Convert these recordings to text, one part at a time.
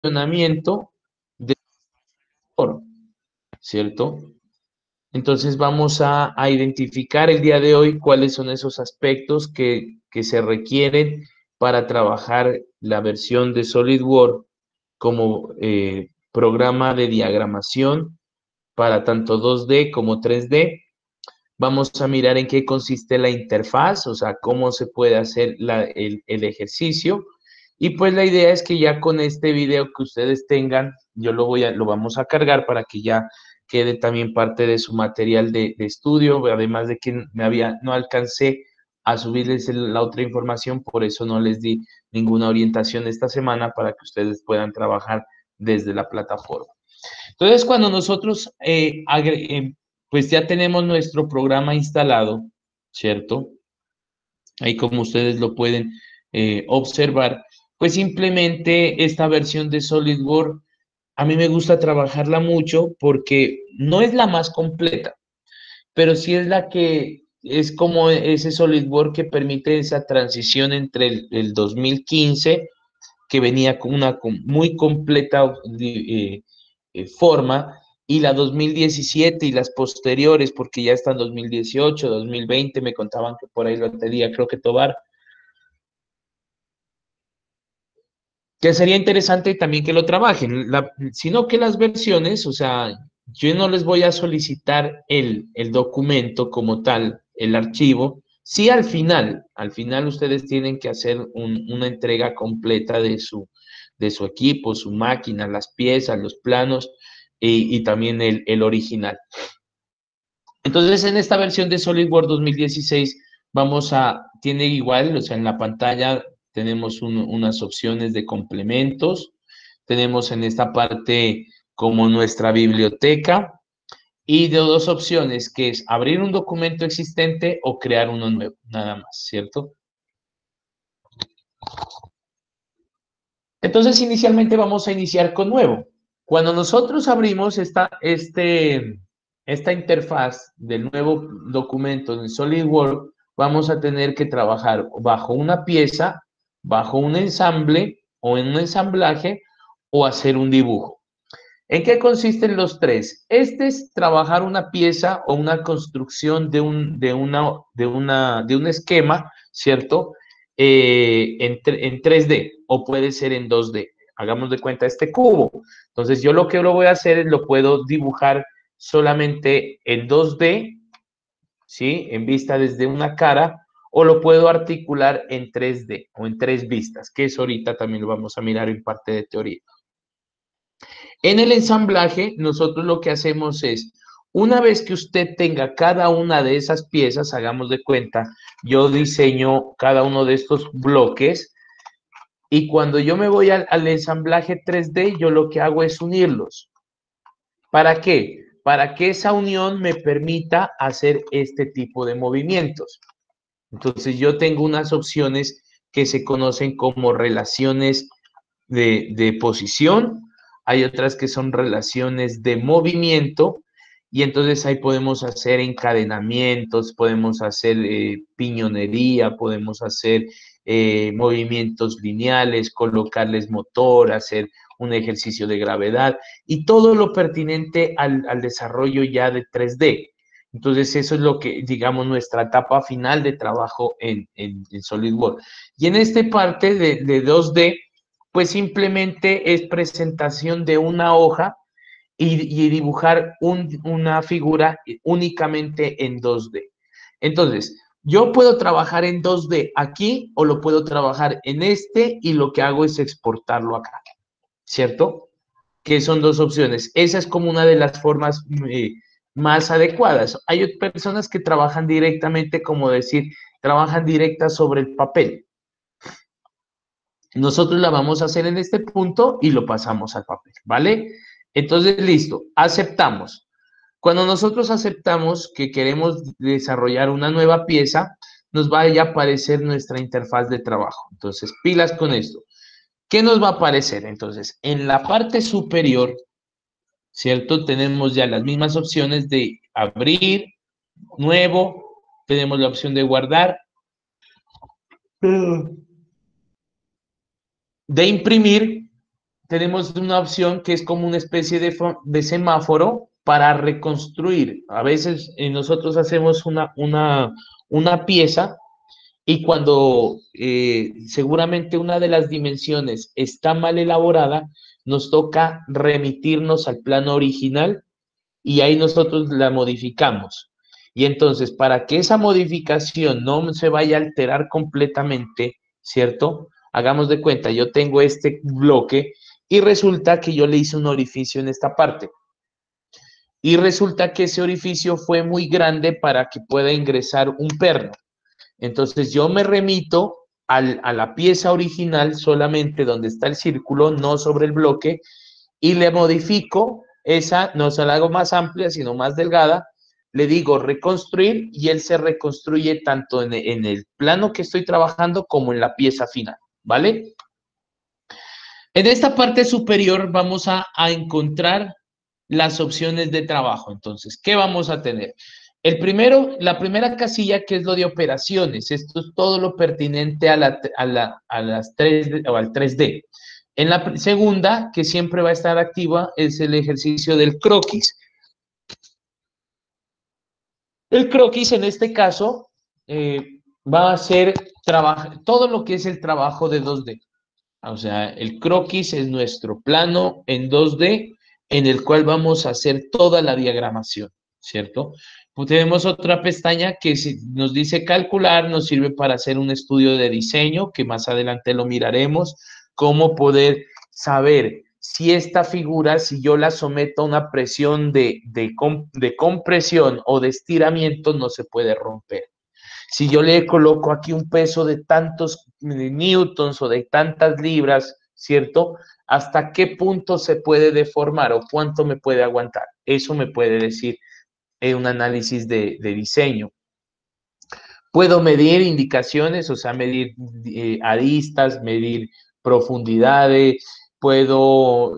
funcionamiento del motor, ¿cierto? Entonces vamos a identificar el día de hoy cuáles son esos aspectos que se requieren para trabajar la versión de SolidWorks como programa de diagramación para tanto 2D como 3D. Vamos a mirar en qué consiste la interfaz, o sea, cómo se puede hacer el ejercicio. Y pues la idea es que ya con este video que ustedes tengan, yo lo vamos a cargar para que ya quede también parte de su material de estudio, además de que no alcancé a subirles la otra información, por eso no les di ninguna orientación esta semana para que ustedes puedan trabajar desde la plataforma. Entonces, cuando nosotros pues ya tenemos nuestro programa instalado, ¿cierto? Ahí como ustedes lo pueden observar, pues simplemente esta versión de SolidWorks, a mí me gusta trabajarla mucho porque no es la más completa, pero sí es la que es como ese SolidWorks que permite esa transición entre el 2015, que venía con una muy completa forma, y la 2017 y las posteriores, porque ya están 2018, 2020, me contaban que por ahí lo tenía, creo que Tobar, que sería interesante también que lo trabajen, sino que las versiones, o sea, yo no les voy a solicitar el documento como tal, el archivo, sí al final ustedes tienen que hacer una entrega completa de su equipo, su máquina, las piezas, los planos y también el original. Entonces, en esta versión de SolidWorks 2016 tiene igual, o sea, en la pantalla tenemos unas opciones de complementos, tenemos en esta parte como nuestra biblioteca y de dos opciones, que es abrir un documento existente o crear uno nuevo, nada más, ¿cierto? Entonces, inicialmente vamos a iniciar con nuevo. Cuando nosotros abrimos esta interfaz del nuevo documento en SolidWorks, vamos a tener que trabajar bajo una pieza, bajo un ensamble o en un ensamblaje o hacer un dibujo. ¿En qué consisten los tres? Este es trabajar una pieza o una construcción de un esquema, ¿cierto? En 3D o puede ser en 2D. Hagamos de cuenta este cubo. Entonces yo lo que lo voy a hacer es lo puedo dibujar solamente en 2D, ¿sí? En vista desde una cara, o lo puedo articular en 3D o en tres vistas, que eso ahorita también lo vamos a mirar en parte de teoría. En el ensamblaje, nosotros lo que hacemos es, una vez que usted tenga cada una de esas piezas, hagamos de cuenta, yo diseño cada uno de estos bloques y cuando yo me voy al ensamblaje 3D, yo lo que hago es unirlos. ¿Para qué? Para que esa unión me permita hacer este tipo de movimientos. Entonces yo tengo unas opciones que se conocen como relaciones de posición, hay otras que son relaciones de movimiento, y entonces ahí podemos hacer encadenamientos, podemos hacer piñonería, podemos hacer movimientos lineales, colocarles motor, hacer un ejercicio de gravedad y todo lo pertinente al desarrollo ya de 3D. Entonces, eso es lo que, digamos, nuestra etapa final de trabajo en SolidWorks. Y en esta parte de 2D, pues simplemente es presentación de una hoja y dibujar una figura únicamente en 2D. Entonces, yo puedo trabajar en 2D aquí o lo puedo trabajar en este y lo que hago es exportarlo acá, ¿cierto? Que son dos opciones. Esa es como una de las formas más adecuadas. Hay personas que trabajan directamente, como decir, trabajan directa sobre el papel. Nosotros la vamos a hacer en este punto y lo pasamos al papel, ¿vale? Entonces, listo, aceptamos. Cuando nosotros aceptamos que queremos desarrollar una nueva pieza, nos va a aparecer nuestra interfaz de trabajo. Entonces, pilas con esto. ¿Qué nos va a aparecer? Entonces, en la parte superior, ¿cierto? Tenemos ya las mismas opciones de abrir, nuevo, tenemos la opción de guardar, de imprimir, tenemos una opción que es como una especie de semáforo para reconstruir. A veces nosotros hacemos una pieza y cuando seguramente una de las dimensiones está mal elaborada, nos toca remitirnos al plano original y ahí nosotros la modificamos. Y entonces, para que esa modificación no se vaya a alterar completamente, ¿cierto? Hagamos de cuenta, yo tengo este bloque y resulta que yo le hice un orificio en esta parte. Y resulta que ese orificio fue muy grande para que pueda ingresar un perno. Entonces yo me remito a la pieza original solamente donde está el círculo, no sobre el bloque, y le modifico esa, no se la hago más amplia, sino más delgada, le digo reconstruir y él se reconstruye tanto en el plano que estoy trabajando como en la pieza final, ¿vale? En esta parte superior vamos a encontrar las opciones de trabajo. Entonces, ¿qué vamos a tener? El primero, la primera casilla que es lo de operaciones. Esto es todo lo pertinente a las 3D, o al 3D. En la segunda, que siempre va a estar activa, es el ejercicio del croquis. El croquis en este caso va a ser todo lo que es el trabajo de 2D. O sea, el croquis es nuestro plano en 2D en el cual vamos a hacer toda la diagramación, ¿cierto? Pues tenemos otra pestaña que nos dice calcular, nos sirve para hacer un estudio de diseño, que más adelante lo miraremos, cómo poder saber si esta figura, si yo la someto a una presión de compresión o de estiramiento, no se puede romper. Si yo le coloco aquí un peso de tantos newtons o de tantas libras, ¿cierto? ¿Hasta qué punto se puede deformar o cuánto me puede aguantar? Eso me puede decir un análisis de diseño. Puedo medir indicaciones, o sea, medir aristas, medir profundidades, puedo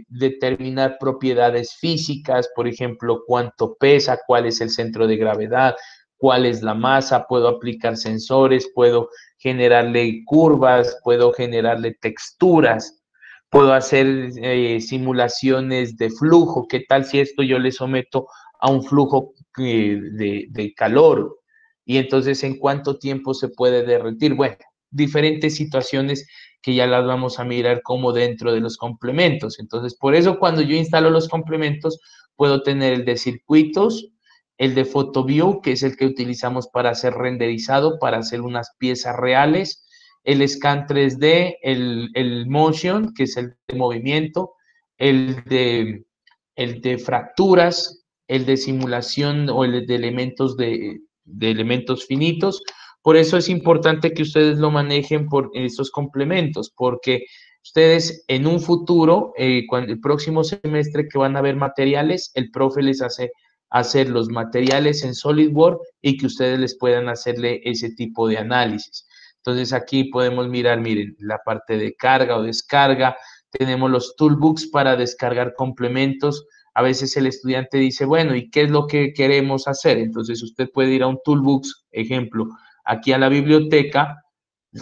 determinar propiedades físicas, por ejemplo, cuánto pesa, cuál es el centro de gravedad, cuál es la masa, puedo aplicar sensores, puedo generarle curvas, puedo generarle texturas, puedo hacer simulaciones de flujo. ¿Qué tal si esto yo le someto a un flujo de calor? Y entonces, ¿en cuánto tiempo se puede derretir? Bueno, diferentes situaciones que ya las vamos a mirar como dentro de los complementos. Entonces, por eso cuando yo instalo los complementos, puedo tener el de circuitos, el de PhotoView, que es el que utilizamos para hacer renderizado, para hacer unas piezas reales, el Scan 3D, el Motion, que es el de movimiento, el de, el de fracturas, el de simulación o el de elementos de elementos finitos. Por eso es importante que ustedes lo manejen por estos complementos, porque ustedes en un futuro, cuando el próximo semestre que van a ver materiales, el profe les hace hacer los materiales en SolidWorks y que ustedes les puedan hacerle ese tipo de análisis. Entonces aquí podemos mirar, miren, la parte de carga o descarga, tenemos los toolbooks para descargar complementos. A veces el estudiante dice, bueno, ¿y qué es lo que queremos hacer? Entonces usted puede ir a un toolbox, ejemplo, aquí a la biblioteca,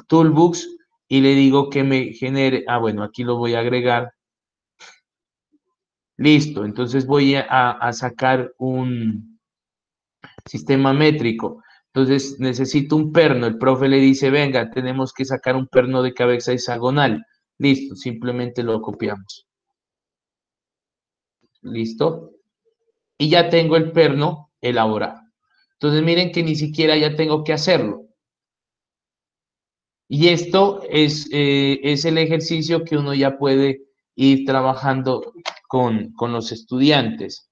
toolbox, y le digo que me genere, bueno, aquí lo voy a agregar. Listo, entonces voy a sacar un sistema métrico. Entonces necesito un perno. El profe le dice, venga, tenemos que sacar un perno de cabeza hexagonal. Listo, simplemente lo copiamos. Listo. Y ya tengo el perno elaborado. Entonces miren que ni siquiera ya tengo que hacerlo. Y esto es el ejercicio que uno ya puede ir trabajando con los estudiantes.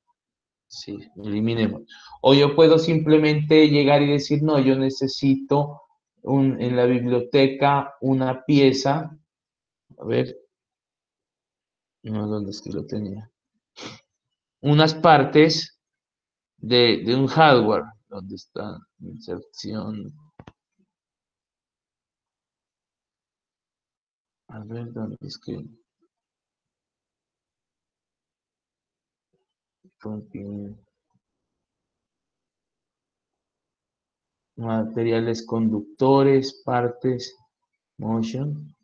Sí, eliminemos. O yo puedo simplemente llegar y decir, no, yo necesito en la biblioteca una pieza. A ver, no, ¿dónde es que lo tenía? Unas partes de un hardware. ¿Dónde está? Inserción. A ver, ¿dónde es que? Materiales conductores, partes, motion.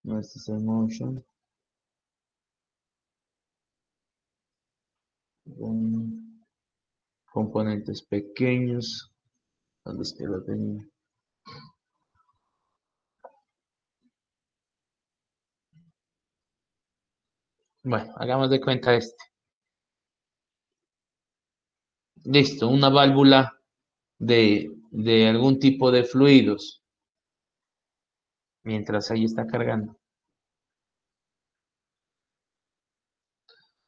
No, este es el motion. Componentes pequeños. ¿Dónde es que lo tenía? Bueno, hagamos de cuenta este. Listo, una válvula de algún tipo de fluidos, mientras ahí está cargando.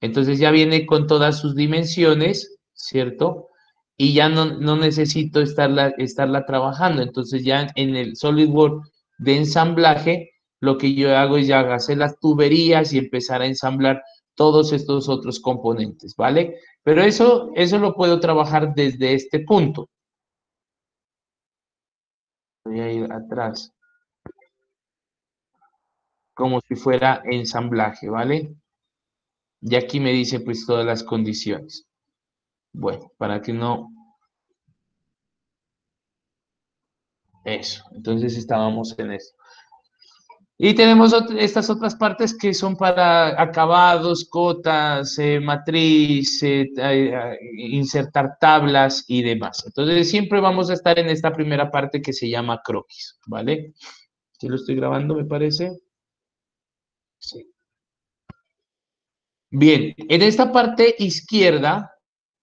Entonces ya viene con todas sus dimensiones, ¿cierto? Y ya no necesito estarla trabajando. Entonces ya en el SolidWorks de ensamblaje, lo que yo hago es ya hacer las tuberías y empezar a ensamblar todos estos otros componentes, ¿vale? Pero eso lo puedo trabajar desde este punto. Voy a ir atrás, como si fuera ensamblaje, ¿vale? Y aquí me dice pues todas las condiciones. Bueno, para que no, eso. Entonces estábamos en eso. Y tenemos estas otras partes que son para acabados, cotas, matriz, insertar tablas y demás. Entonces siempre vamos a estar en esta primera parte que se llama croquis, ¿vale? ¿Sí lo estoy grabando, me parece? Sí. Bien, en esta parte izquierda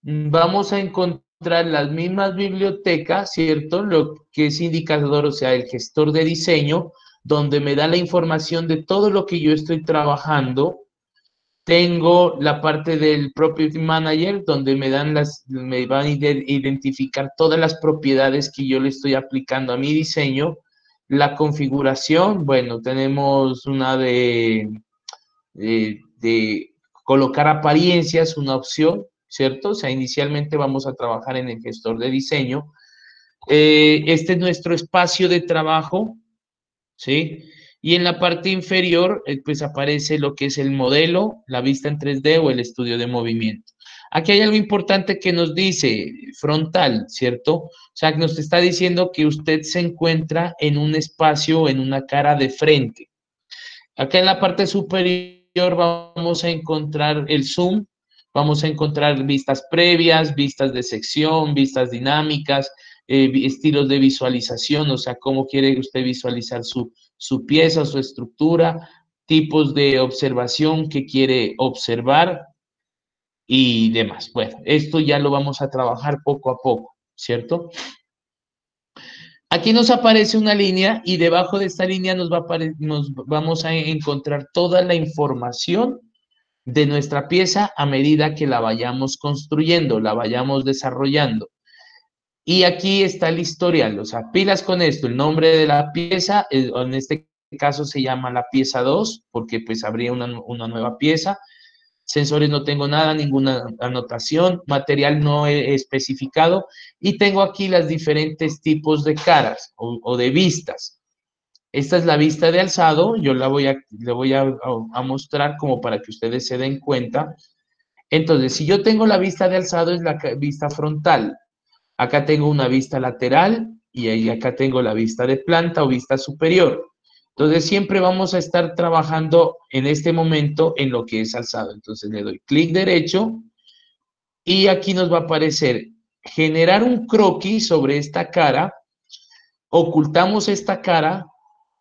vamos a encontrar las mismas bibliotecas, ¿cierto? Lo que es indicador, o sea, el gestor de diseño, donde me da la información de todo lo que yo estoy trabajando. Tengo la parte del Property Manager, donde me van a identificar todas las propiedades que yo le estoy aplicando a mi diseño. La configuración, bueno, tenemos una de colocar apariencias, una opción, ¿cierto? O sea, inicialmente vamos a trabajar en el gestor de diseño. Este es nuestro espacio de trabajo, ¿sí? Y en la parte inferior, pues aparece lo que es el modelo, la vista en 3D o el estudio de movimiento. Aquí hay algo importante que nos dice frontal, ¿cierto? O sea, que nos está diciendo que usted se encuentra en un espacio, en una cara de frente. Acá en la parte superior vamos a encontrar el zoom, vamos a encontrar vistas previas, vistas de sección, vistas dinámicas, estilos de visualización, o sea, cómo quiere usted visualizar su pieza, su estructura, tipos de observación que quiere observar y demás. Bueno, esto ya lo vamos a trabajar poco a poco, ¿cierto? Aquí nos aparece una línea y debajo de esta línea nos vamos a encontrar toda la información de nuestra pieza a medida que la vayamos construyendo, la vayamos desarrollando. Y aquí está el historial, o sea, pilas con esto, el nombre de la pieza, en este caso se llama la pieza 2, porque pues habría una nueva pieza. Sensores no tengo nada, ninguna anotación, material no he especificado y tengo aquí las diferentes tipos de caras o de vistas. Esta es la vista de alzado, yo le voy a mostrar como para que ustedes se den cuenta. Entonces, si yo tengo la vista de alzado es la vista frontal. Acá tengo una vista lateral y ahí acá tengo la vista de planta o vista superior. Entonces siempre vamos a estar trabajando en este momento en lo que es alzado. Entonces le doy clic derecho y aquí nos va a aparecer generar un croquis sobre esta cara, ocultamos esta cara,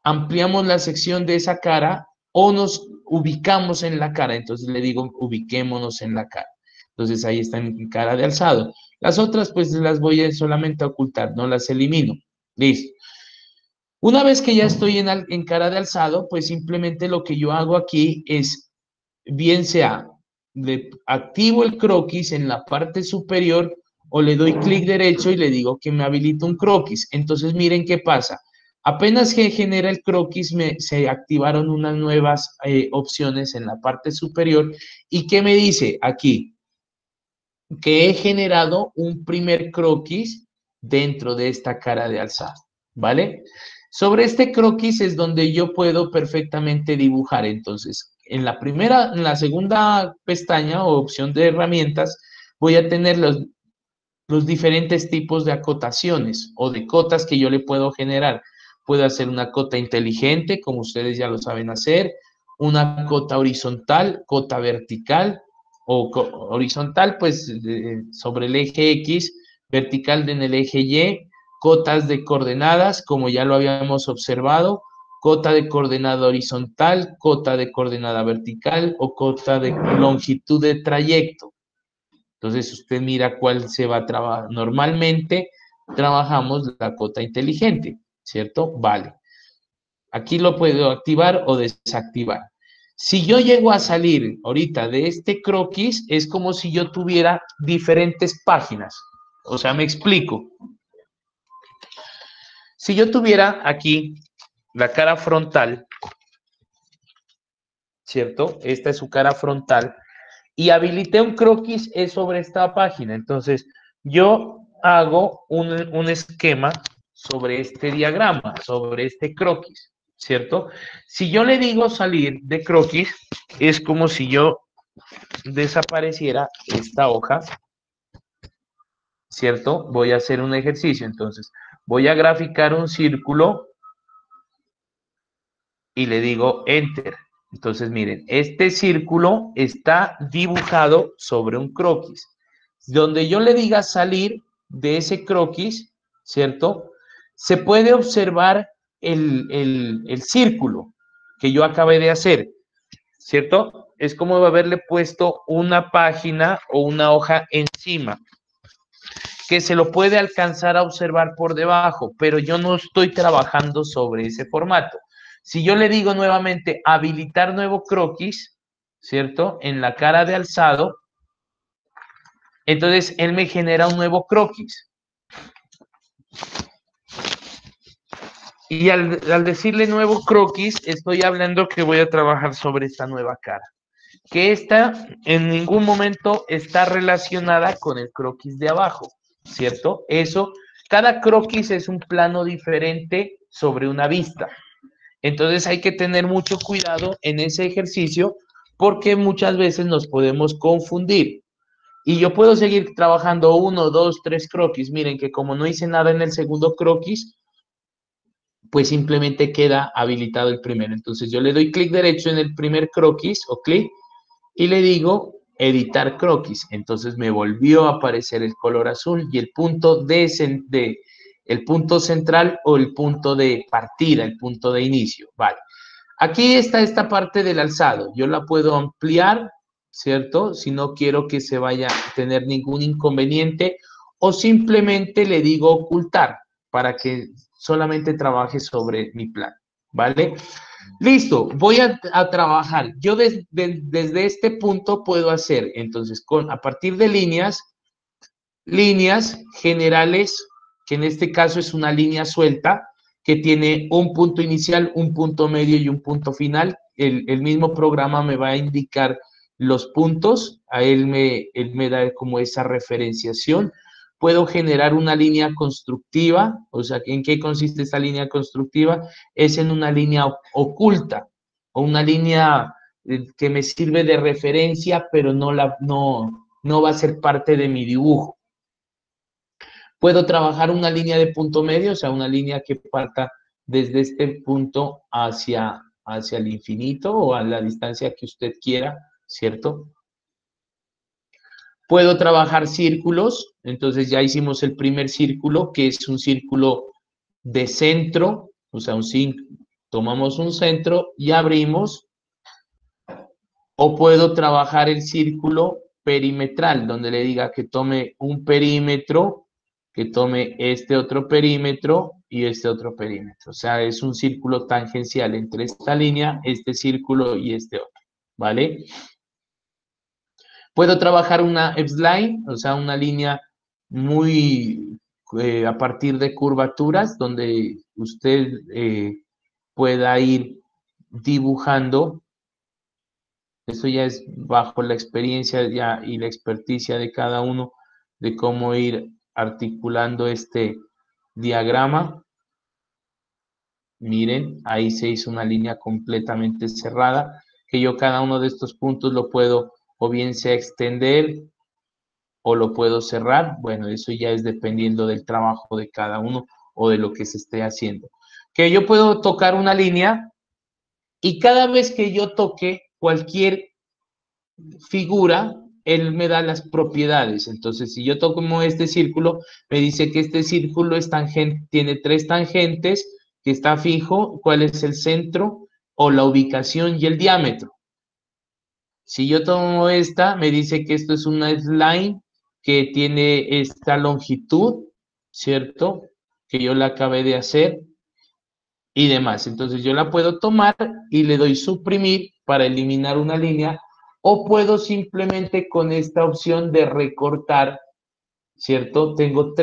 ampliamos la sección de esa cara o nos ubicamos en la cara. Entonces le digo ubiquémonos en la cara. Entonces ahí está en cara de alzado. Las otras pues las voy a solamente a ocultar, no las elimino. Listo. Una vez que ya estoy en cara de alzado, pues simplemente lo que yo hago aquí es, bien sea, le activo el croquis en la parte superior o le doy clic derecho y le digo que me habilita un croquis. Entonces miren qué pasa. Apenas que genera el croquis, se activaron unas nuevas opciones en la parte superior. ¿Y qué me dice aquí? Que he generado un primer croquis dentro de esta cara de alzado, ¿vale? Sobre este croquis es donde yo puedo perfectamente dibujar. Entonces, en la segunda pestaña o opción de herramientas, voy a tener los diferentes tipos de acotaciones o de cotas que yo le puedo generar. puedo hacer una cota inteligente, como ustedes ya lo saben hacer, una cota horizontal, cota vertical, o horizontal, pues sobre el eje X, vertical en el eje Y, cotas de coordenadas, como ya lo habíamos observado, cota de coordenada horizontal, cota de coordenada vertical o cota de longitud de trayecto. Entonces usted mira cuál se va a trabajar. Normalmente trabajamos la cota inteligente, ¿cierto? Vale. Aquí lo puedo activar o desactivar. Si yo llego a salir ahorita de este croquis, es como si yo tuviera diferentes páginas. O sea, me explico. Si yo tuviera aquí la cara frontal, ¿cierto? Esta es su cara frontal. Y habilité un croquis es sobre esta página. Entonces, yo hago un esquema sobre este diagrama, sobre este croquis, ¿cierto? Si yo le digo salir de croquis, es como si yo desapareciera esta hoja, ¿cierto? Voy a hacer un ejercicio, entonces, voy a graficar un círculo y le digo Enter. Entonces, miren, este círculo está dibujado sobre un croquis. Donde yo le diga salir de ese croquis, ¿cierto? Se puede observar el círculo que yo acabé de hacer, ¿cierto? Es como haberle puesto una página o una hoja encima, que se lo puede alcanzar a observar por debajo, pero yo no estoy trabajando sobre ese formato. Si yo le digo nuevamente habilitar nuevo croquis, ¿cierto? En la cara de alzado, entonces él me genera un nuevo croquis. Y al decirle nuevo croquis, estoy hablando que voy a trabajar sobre esta nueva cara. Que esta en ningún momento está relacionada con el croquis de abajo, ¿cierto? Eso, cada croquis es un plano diferente sobre una vista. Entonces hay que tener mucho cuidado en ese ejercicio porque muchas veces nos podemos confundir. Y yo puedo seguir trabajando 1, 2, 3 croquis. Miren que como no hice nada en el segundo croquis, pues simplemente queda habilitado el primero. Entonces yo le doy clic derecho en el primer croquis o clic y le digo editar croquis. Entonces me volvió a aparecer el color azul y el punto el punto central o el punto de partida, el punto de inicio. Vale. Aquí está esta parte del alzado. Yo la puedo ampliar, ¿cierto? Si no quiero que se vaya a tener ningún inconveniente o simplemente le digo ocultar para que solamente trabaje sobre mi plan, ¿vale? Listo, voy a trabajar. Yo desde este punto puedo hacer, entonces, a partir de líneas generales, que en este caso es una línea suelta, que tiene un punto inicial, un punto medio y un punto final. El mismo programa me va a indicar los puntos, a él me da como esa referenciación. Puedo generar una línea constructiva, o sea, ¿en qué consiste esta línea constructiva? Es en una línea oculta o una línea que me sirve de referencia, pero no va a ser parte de mi dibujo. Puedo trabajar una línea de punto medio, o sea, una línea que parta desde este punto hacia el infinito o a la distancia que usted quiera, ¿cierto? Puedo trabajar círculos, entonces ya hicimos el primer círculo, que es un círculo de centro, o sea, tomamos un centro y abrimos, o puedo trabajar el círculo perimetral, donde le diga que tome un perímetro, que tome este otro perímetro y este otro perímetro. O sea, es un círculo tangencial entre esta línea, este círculo y este otro, ¿vale? Puedo trabajar una Epsline, o sea, una línea muy a partir de curvaturas, donde usted pueda ir dibujando. Esto ya es bajo la experiencia ya y la experticia de cada uno de cómo ir articulando este diagrama. Miren, ahí se hizo una línea completamente cerrada, que yo cada uno de estos puntos lo puedo o bien sea extender o lo puedo cerrar. Bueno, eso ya es dependiendo del trabajo de cada uno o de lo que se esté haciendo. que yo puedo tocar una línea y cada vez que yo toque cualquier figura, él me da las propiedades. Entonces, si yo toco este círculo, me dice que este círculo es tangente, tiene 3 tangentes, que está fijo, cuál es el centro o la ubicación y el diámetro. Si yo tomo esta, me dice que esto es una line que tiene esta longitud, ¿cierto? Que yo la acabé de hacer y demás. Entonces yo la puedo tomar y le doy suprimir para eliminar una línea o puedo simplemente con esta opción de recortar, ¿cierto? Tengo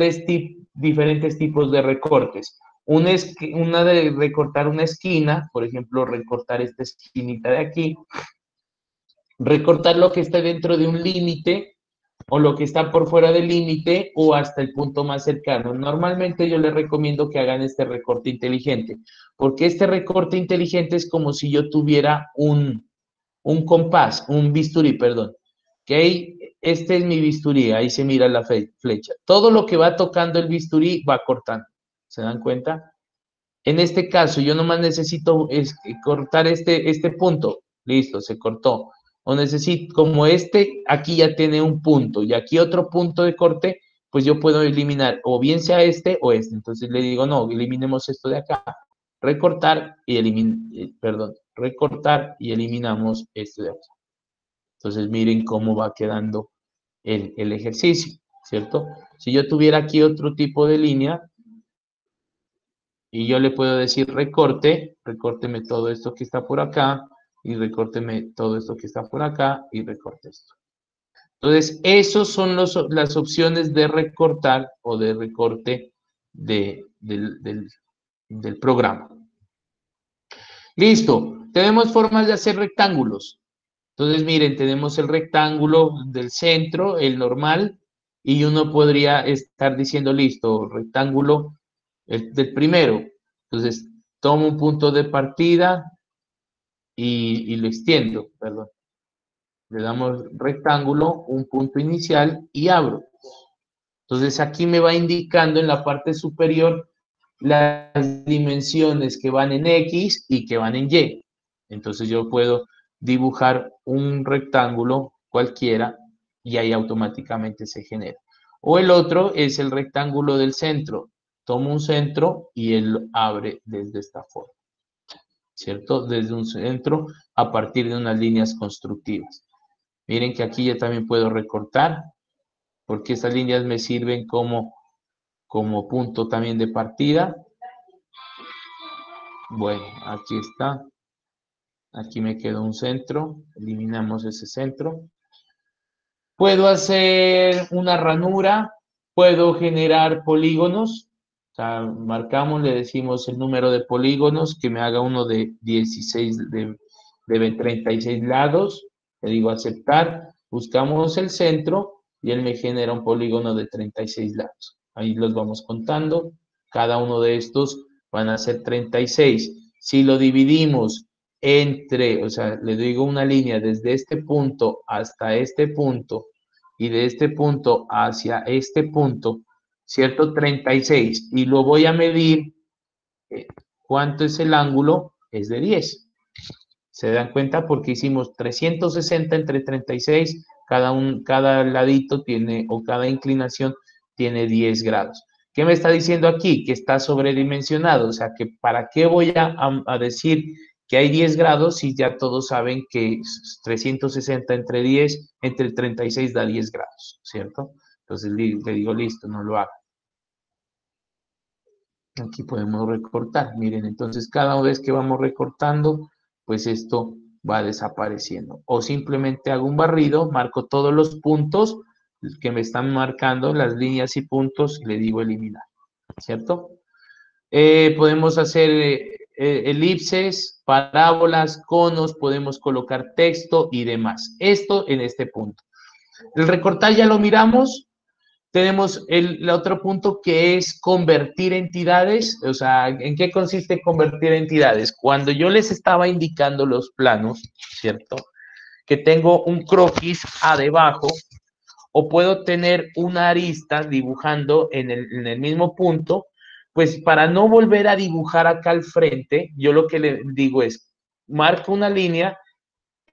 diferentes tipos de recortes. Una de recortar una esquina, por ejemplo, recortar esta esquinita de aquí, recortar lo que está dentro de un límite o lo que está por fuera del límite o hasta el punto más cercano. Normalmente yo les recomiendo que hagan este recorte inteligente, porque este recorte inteligente es como si yo tuviera un compás, un bisturí, perdón, que ahí, este es mi bisturí, ahí se mira la flecha. Todo lo que va tocando el bisturí va cortando, ¿se dan cuenta? En este caso, yo nomás necesito cortar este punto. Listo, se cortó. O necesito, como este, aquí ya tiene un punto y aquí otro punto de corte, pues yo puedo eliminar o bien sea este o este. Entonces le digo, no, eliminemos esto de acá. Recortar y recortar y eliminamos esto de acá. Entonces miren cómo va quedando el ejercicio, ¿cierto? Si yo tuviera aquí otro tipo de línea, y yo le puedo decir recorte, recórteme todo esto que está por acá, y recórteme todo esto que está por acá, y recorte esto. Entonces, esos son las opciones de recortar o de recorte del programa. Listo, tenemos formas de hacer rectángulos. Entonces, miren, tenemos el rectángulo del centro, el normal, y uno podría estar diciendo, listo, rectángulo del primero. Entonces, tomo un punto de partida y lo extiendo, perdón. Le damos rectángulo, un punto inicial y abro. Entonces, aquí me va indicando en la parte superior las dimensiones que van en X y que van en Y. Entonces, yo puedo dibujar un rectángulo cualquiera y ahí automáticamente se genera. O el otro es el rectángulo del centro. Tomo un centro y él abre desde esta forma, ¿cierto? Desde un centro a partir de unas líneas constructivas. Miren que aquí ya también puedo recortar, porque estas líneas me sirven como punto también de partida. Bueno, aquí está. Aquí me quedó un centro. Eliminamos ese centro. Puedo hacer una ranura. Puedo generar polígonos. O sea, marcamos, le decimos el número de polígonos, que me haga uno de 16, de 36 lados. Le digo aceptar. Buscamos el centro y él me genera un polígono de 36 lados. Ahí los vamos contando. Cada uno de estos van a ser 36. Si lo dividimos entre, o sea, le digo una línea desde este punto hasta este punto y de este punto hacia este punto, ¿cierto? 36. Y lo voy a medir, ¿cuánto es el ángulo? Es de 10. ¿Se dan cuenta? Porque hicimos 360 entre 36, cada ladito tiene, o cada inclinación tiene 10 grados. ¿Qué me está diciendo aquí? Que está sobredimensionado, o sea, que ¿para qué voy a decir que hay 10 grados si ya todos saben que 360 entre 10, entre 36 da 10 grados, ¿cierto? Entonces le digo, listo, no lo haga. Aquí podemos recortar, miren, entonces cada vez que vamos recortando, pues esto va desapareciendo. O simplemente hago un barrido, marco todos los puntos que me están marcando, las líneas y puntos, y le digo eliminar, ¿cierto? Podemos hacer elipses, parábolas, conos, podemos colocar texto y demás. Esto en este punto. El recortar ya lo miramos. Tenemos el otro punto que es convertir entidades. O sea, ¿en qué consiste convertir entidades? Cuando yo les estaba indicando los planos, ¿cierto? Que tengo un croquis a debajo, o puedo tener una arista dibujando en el mismo punto, pues para no volver a dibujar acá al frente, yo lo que le digo es, marco una línea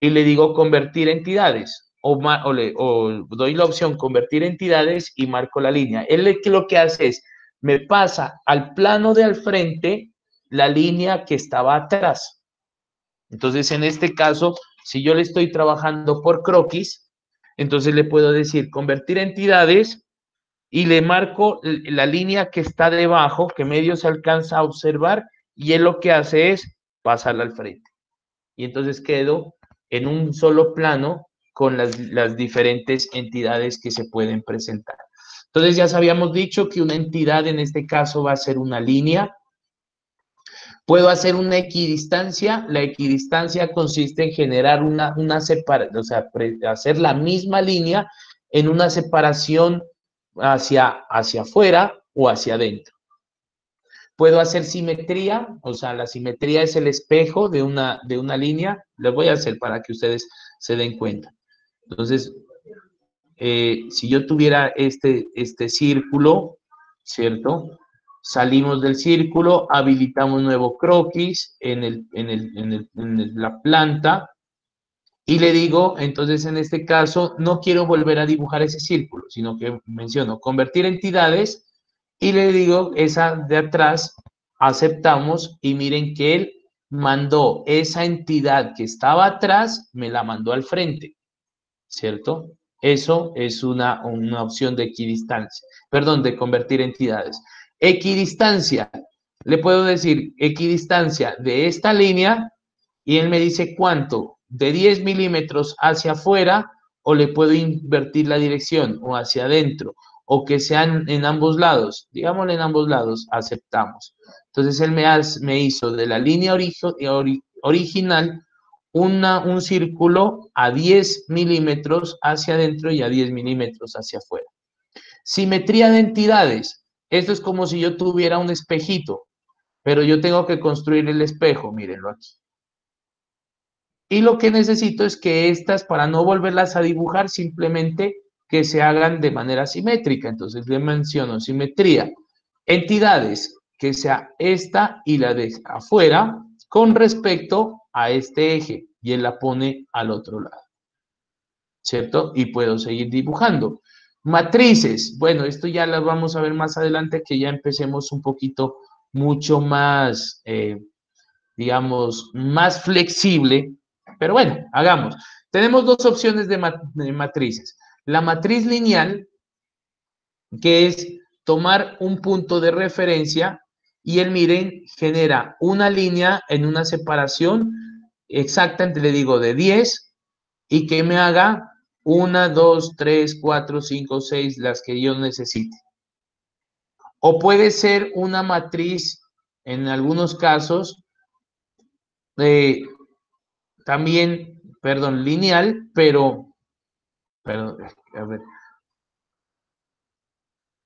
y le digo convertir entidades, o doy la opción convertir entidades y marco la línea. Él lo que hace es, me pasa al plano de al frente la línea que estaba atrás. Entonces, en este caso, si yo le estoy trabajando por croquis, entonces le puedo decir convertir entidades y le marco la línea que está debajo, que medio se alcanza a observar, y él lo que hace es pasarla al frente. Y entonces quedo en un solo plano con las diferentes entidades que se pueden presentar. Entonces ya habíamos dicho que una entidad en este caso va a ser una línea. Puedo hacer una equidistancia. La equidistancia consiste en generar una separación, o sea, hacer la misma línea en una separación hacia afuera o hacia adentro. Puedo hacer simetría, o sea, la simetría es el espejo de una línea. Les voy a hacer para que ustedes se den cuenta. Entonces, si yo tuviera este círculo, ¿cierto? Salimos del círculo, habilitamos nuevo croquis en la planta y le digo, entonces en este caso, no quiero volver a dibujar ese círculo, sino que menciono convertir entidades y le digo esa de atrás, aceptamos y miren que él mandó esa entidad que estaba atrás, me la mandó al frente, ¿cierto? Eso es una opción de equidistancia, perdón, de convertir entidades. Equidistancia, le puedo decir equidistancia de esta línea y él me dice cuánto, de 10 milímetros hacia afuera o le puedo invertir la dirección o hacia adentro o que sean en ambos lados, digámosle en ambos lados, aceptamos. Entonces él me hizo de la línea original un círculo a 10 milímetros hacia adentro y a 10 milímetros hacia afuera. Simetría de entidades. Esto es como si yo tuviera un espejito, pero yo tengo que construir el espejo, mírenlo aquí. Y lo que necesito es que estas, para no volverlas a dibujar, simplemente que se hagan de manera simétrica. Entonces le menciono simetría. Entidades, que sea esta y la de afuera con respecto a este eje. Y él la pone al otro lado. ¿Cierto? Y puedo seguir dibujando. Matrices. Bueno, esto ya las vamos a ver más adelante, que ya empecemos un poquito mucho más, digamos, más flexible. Pero bueno, hagamos. Tenemos dos opciones de matrices. La matriz lineal, que es tomar un punto de referencia y el miren genera una línea en una separación exacta, le digo, de 10 y que me haga 1, 2, 3, 4, 5, 6, las que yo necesite. O puede ser una matriz, en algunos casos, también, perdón, lineal, pero, a ver,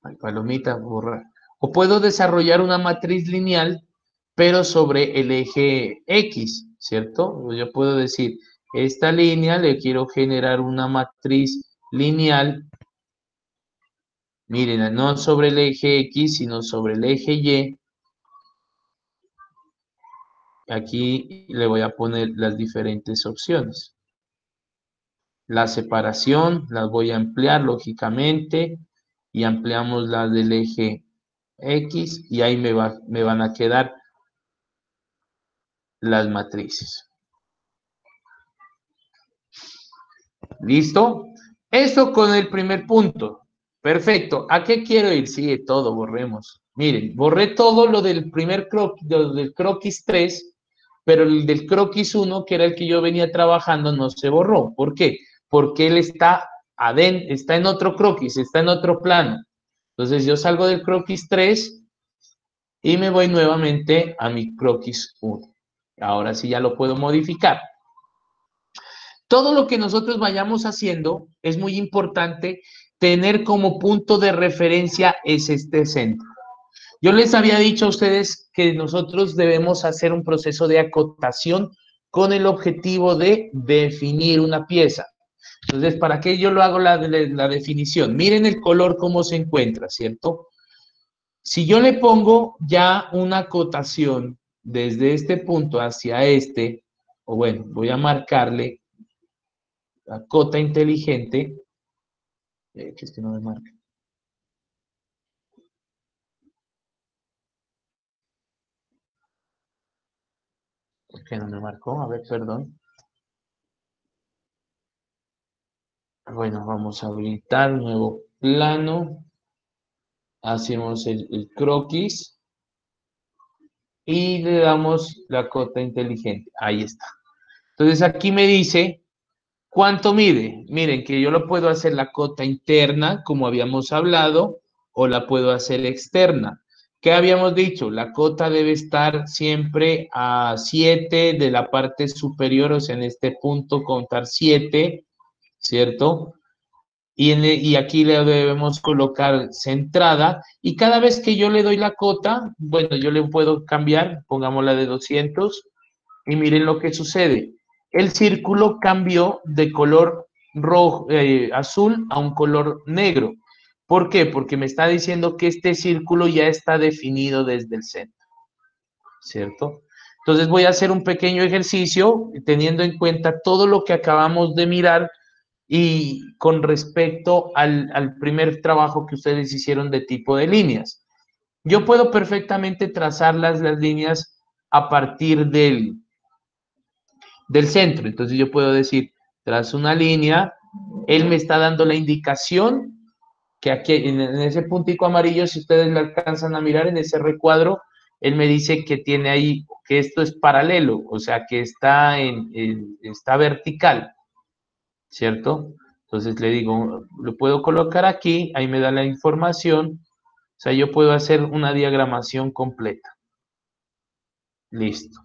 ay, palomita, borrar. O puedo desarrollar una matriz lineal, pero sobre el eje X, ¿cierto? Yo puedo decir, esta línea le quiero generar una matriz lineal, miren, no sobre el eje X, sino sobre el eje Y. Aquí le voy a poner las diferentes opciones. La separación las voy a ampliar, lógicamente, y ampliamos las del eje X, y ahí me van a quedar las matrices. ¿Listo? Eso con el primer punto. Perfecto. ¿A qué quiero ir? Sigue todo, borremos. Miren, borré todo lo del primer croquis, lo del croquis 3, pero el del croquis 1, que era el que yo venía trabajando, no se borró. ¿Por qué? Porque él está está en otro croquis, está en otro plano. Entonces yo salgo del croquis 3 y me voy nuevamente a mi croquis 1. Ahora sí ya lo puedo modificar. Todo lo que nosotros vayamos haciendo es muy importante tener como punto de referencia es este centro. Yo les había dicho a ustedes que nosotros debemos hacer un proceso de acotación con el objetivo de definir una pieza. Entonces, ¿para qué yo lo hago la definición? Miren el color cómo se encuentra, ¿cierto? Si yo le pongo ya una cotación desde este punto hacia este, o bueno, voy a marcarle la cota inteligente, que es que no me marca. ¿Por qué no me marcó? A ver, perdón. Bueno, vamos a habilitar nuevo plano. Hacemos el croquis y le damos la cota inteligente. Ahí está. Entonces aquí me dice cuánto mide. Miren que yo lo puedo hacer la cota interna, como habíamos hablado, o la puedo hacer externa. ¿Qué habíamos dicho? La cota debe estar siempre a 7 de la parte superior, o sea, en este punto contar 7, ¿cierto? Y aquí le debemos colocar centrada y cada vez que yo le doy la cota, bueno, yo le puedo cambiar, pongámosla de 200 y miren lo que sucede. El círculo cambió de color rojo, azul a un color negro. ¿Por qué? Porque me está diciendo que este círculo ya está definido desde el centro, ¿cierto? Entonces voy a hacer un pequeño ejercicio teniendo en cuenta todo lo que acabamos de mirar y con respecto al primer trabajo que ustedes hicieron de tipo de líneas. Yo puedo perfectamente trazar las líneas a partir del centro. Entonces yo puedo decir, trazo una línea, él me está dando la indicación que aquí en ese puntico amarillo, si ustedes le alcanzan a mirar en ese recuadro, él me dice que tiene ahí, que esto es paralelo, o sea, que está vertical. ¿Cierto? Entonces le digo, lo puedo colocar aquí, ahí me da la información, o sea, yo puedo hacer una diagramación completa. Listo.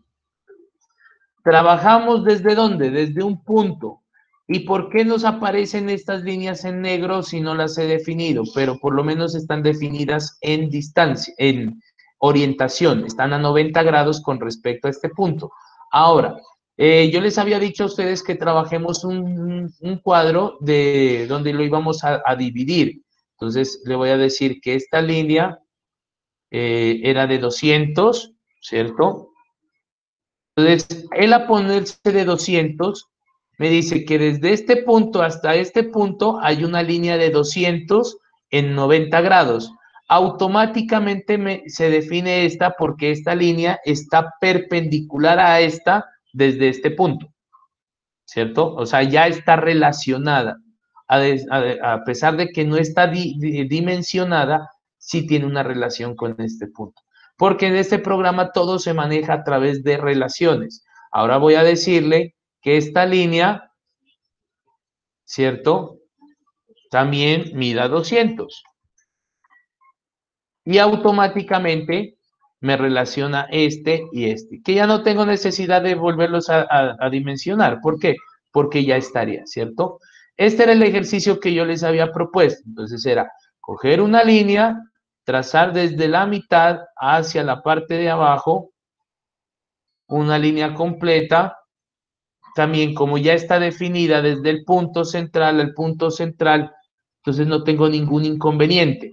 Trabajamos desde dónde? Desde un punto. ¿Y por qué nos aparecen estas líneas en negro si no las he definido? Pero por lo menos están definidas en distancia, en orientación, están a 90 grados con respecto a este punto. Ahora, yo les había dicho a ustedes que trabajemos un cuadro de donde lo íbamos a dividir. Entonces, le voy a decir que esta línea era de 200, ¿cierto? Entonces, él a ponerse de 200, me dice que desde este punto hasta este punto hay una línea de 200 en 90 grados. Automáticamente se define esta porque esta línea está perpendicular a esta desde este punto, ¿cierto? O sea, ya está relacionada. A pesar de que no está dimensionada, sí tiene una relación con este punto. Porque en este programa todo se maneja a través de relaciones. Ahora voy a decirle que esta línea, ¿cierto? También mida 200. Y automáticamente me relaciona este y este, que ya no tengo necesidad de volverlos a dimensionar. ¿Por qué? Porque ya estaría, ¿cierto? Este era el ejercicio que yo les había propuesto. Entonces era coger una línea, trazar desde la mitad hacia la parte de abajo una línea completa. También como ya está definida desde el punto central al punto central, entonces no tengo ningún inconveniente.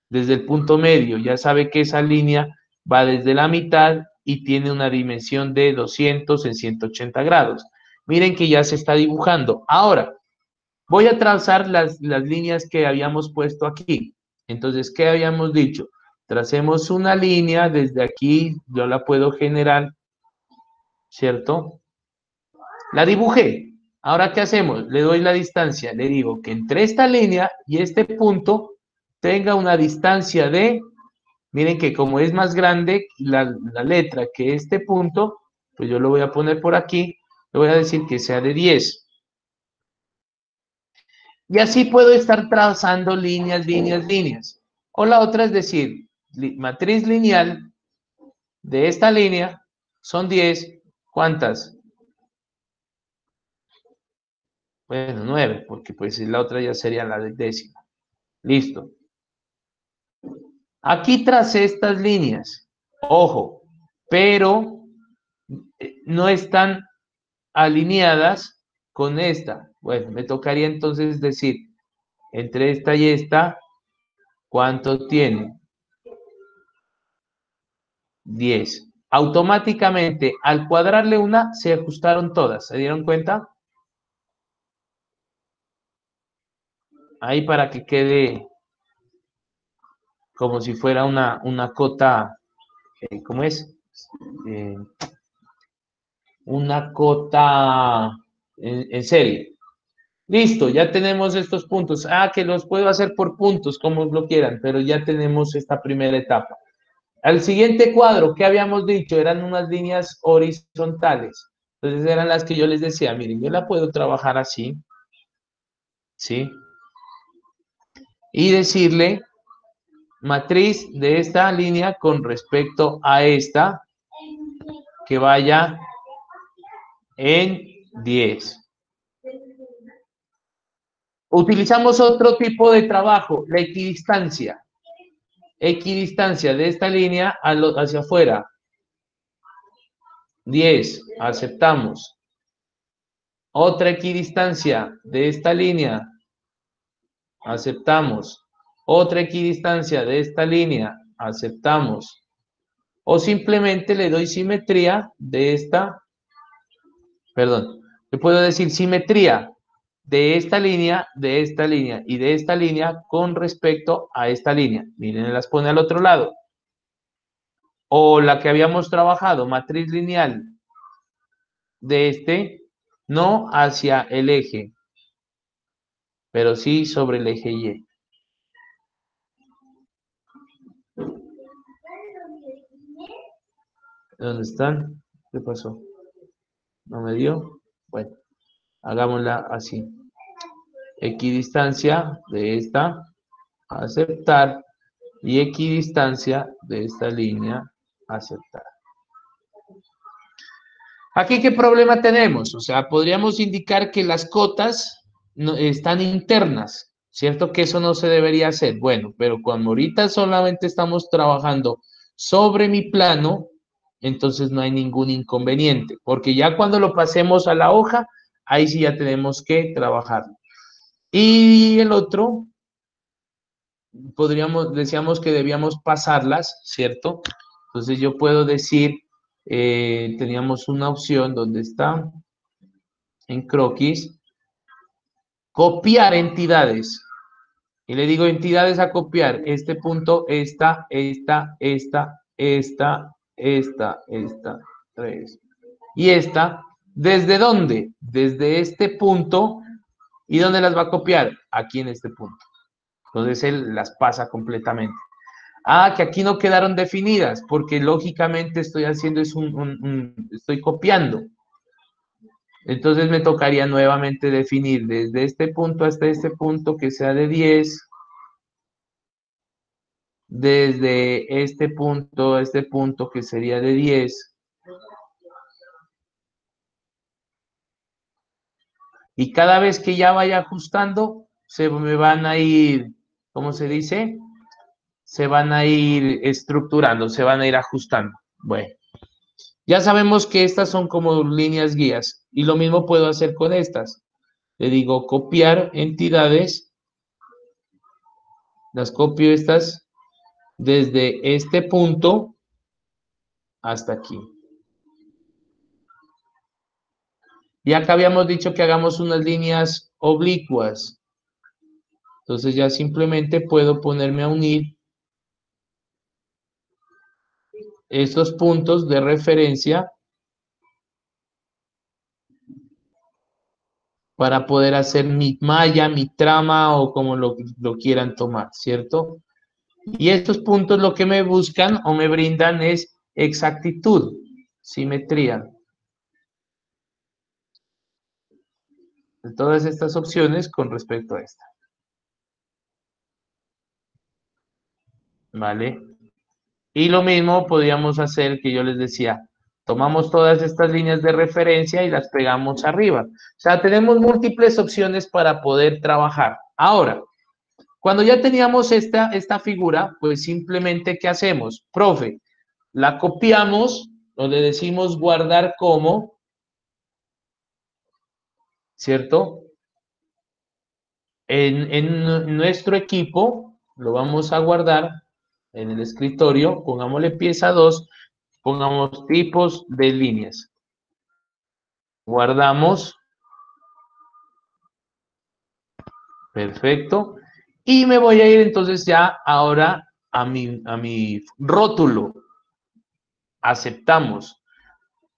Desde el punto medio, ya sabe que esa línea va desde la mitad y tiene una dimensión de 200 en 180 grados. Miren que ya se está dibujando. Ahora, voy a trazar las líneas que habíamos puesto aquí. Entonces, ¿qué habíamos dicho? Tracemos una línea desde aquí, yo la puedo generar, ¿cierto? La dibujé. Ahora, ¿qué hacemos? Le doy la distancia. Le digo que entre esta línea y este punto tenga una distancia de, miren que como es más grande la letra que este punto, pues yo lo voy a poner por aquí, le voy a decir que sea de 10. Y así puedo estar trazando líneas, líneas, líneas. O la otra es decir, matriz lineal de esta línea son 10. ¿Cuántas? Bueno, 9, porque pues la otra ya sería la de décima. Listo. Aquí tracé estas líneas. Ojo, pero no están alineadas con esta. Bueno, me tocaría entonces decir, entre esta y esta, ¿cuánto tiene? 10. Automáticamente, al cuadrarle una, se ajustaron todas. ¿Se dieron cuenta? Ahí para que quede como si fuera una cota, ¿cómo es? Eh, una cota en serie. Listo, ya tenemos estos puntos. Ah, que los puedo hacer por puntos, como lo quieran, pero ya tenemos esta primera etapa. Al siguiente cuadro, ¿qué habíamos dicho? Eran unas líneas horizontales. Entonces eran las que yo les decía, miren, yo la puedo trabajar así, ¿sí? Y decirle matriz de esta línea con respecto a esta, que vaya en 10. Utilizamos otro tipo de trabajo, la equidistancia. Equidistancia de esta línea hacia afuera. 10, aceptamos. Otra equidistancia de esta línea, aceptamos. Otra equidistancia de esta línea, aceptamos. O simplemente le doy simetría de esta, perdón, le puedo decir simetría de esta línea y de esta línea con respecto a esta línea. Miren, las pone al otro lado. O la que habíamos trabajado, matriz lineal de este, no hacia el eje, pero sí sobre el eje Y. ¿Dónde están? ¿Qué pasó? ¿No me dio? Bueno, hagámosla así. Equidistancia de esta, aceptar, y equidistancia de esta línea, aceptar. Aquí, ¿qué problema tenemos? O sea, podríamos indicar que las cotas no, están internas, ¿cierto? Que eso no se debería hacer. Bueno, pero cuando ahorita solamente estamos trabajando sobre mi plano, entonces no hay ningún inconveniente, porque ya cuando lo pasemos a la hoja, ahí sí ya tenemos que trabajar. Y el otro, decíamos que debíamos pasarlas, ¿cierto? Entonces yo puedo decir, teníamos una opción donde está en croquis, copiar entidades. Y le digo entidades a copiar, este punto, esta, 3. Y esta, ¿desde dónde? Desde este punto. ¿Y dónde las va a copiar? Aquí en este punto. Entonces él las pasa completamente. Ah, que aquí no quedaron definidas, porque lógicamente estoy haciendo es estoy copiando. Entonces me tocaría nuevamente definir desde este punto hasta este punto que sea de 10, desde este punto a este punto que sería de 10, y cada vez que ya vaya ajustando, se me van a ir, ¿cómo se dice? Se van a ir estructurando, se van a ir ajustando. Bueno, ya sabemos que estas son como líneas guías, y lo mismo puedo hacer con estas. Le digo copiar entidades, las copio estas desde este punto hasta aquí. Y acá habíamos dicho que hagamos unas líneas oblicuas. Entonces ya simplemente puedo ponerme a unir estos puntos de referencia para poder hacer mi malla, mi trama o como lo quieran tomar, ¿cierto? Y estos puntos lo que me buscan o me brindan es exactitud, simetría. De todas estas opciones con respecto a esta. ¿Vale? Y lo mismo podríamos hacer que yo les decía, tomamos todas estas líneas de referencia y las pegamos arriba. O sea, tenemos múltiples opciones para poder trabajar. Ahora, cuando ya teníamos esta figura, pues simplemente, ¿qué hacemos? Profe, la copiamos, o le decimos guardar como, ¿cierto? En nuestro equipo lo vamos a guardar en el escritorio, pongámosle pieza 2, Pongamos tipos de líneas. Guardamos. Perfecto. Y me voy a ir entonces ya ahora a mi rótulo. Aceptamos.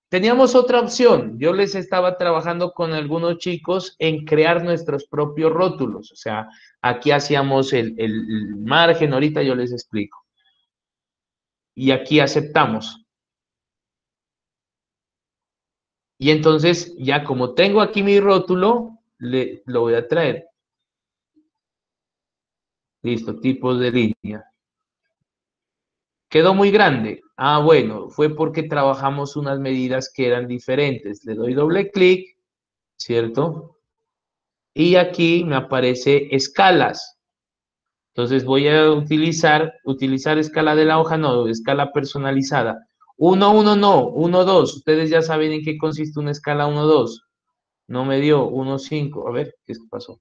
Teníamos otra opción. Yo les estaba trabajando con algunos chicos en crear nuestros propios rótulos. O sea, aquí hacíamos el margen, ahorita yo les explico. Y aquí aceptamos. Y entonces, ya como tengo aquí mi rótulo, lo voy a traer. Listo, tipos de línea. Quedó muy grande. Ah, bueno, fue porque trabajamos unas medidas que eran diferentes. Le doy doble clic, ¿cierto? Y aquí me aparece escalas. Entonces voy a utilizar escala de la hoja, no, escala personalizada. 1, 1 no, 1, 2. Ustedes ya saben en qué consiste una escala 1, 2. No me dio 1, 5. A ver, ¿qué pasó?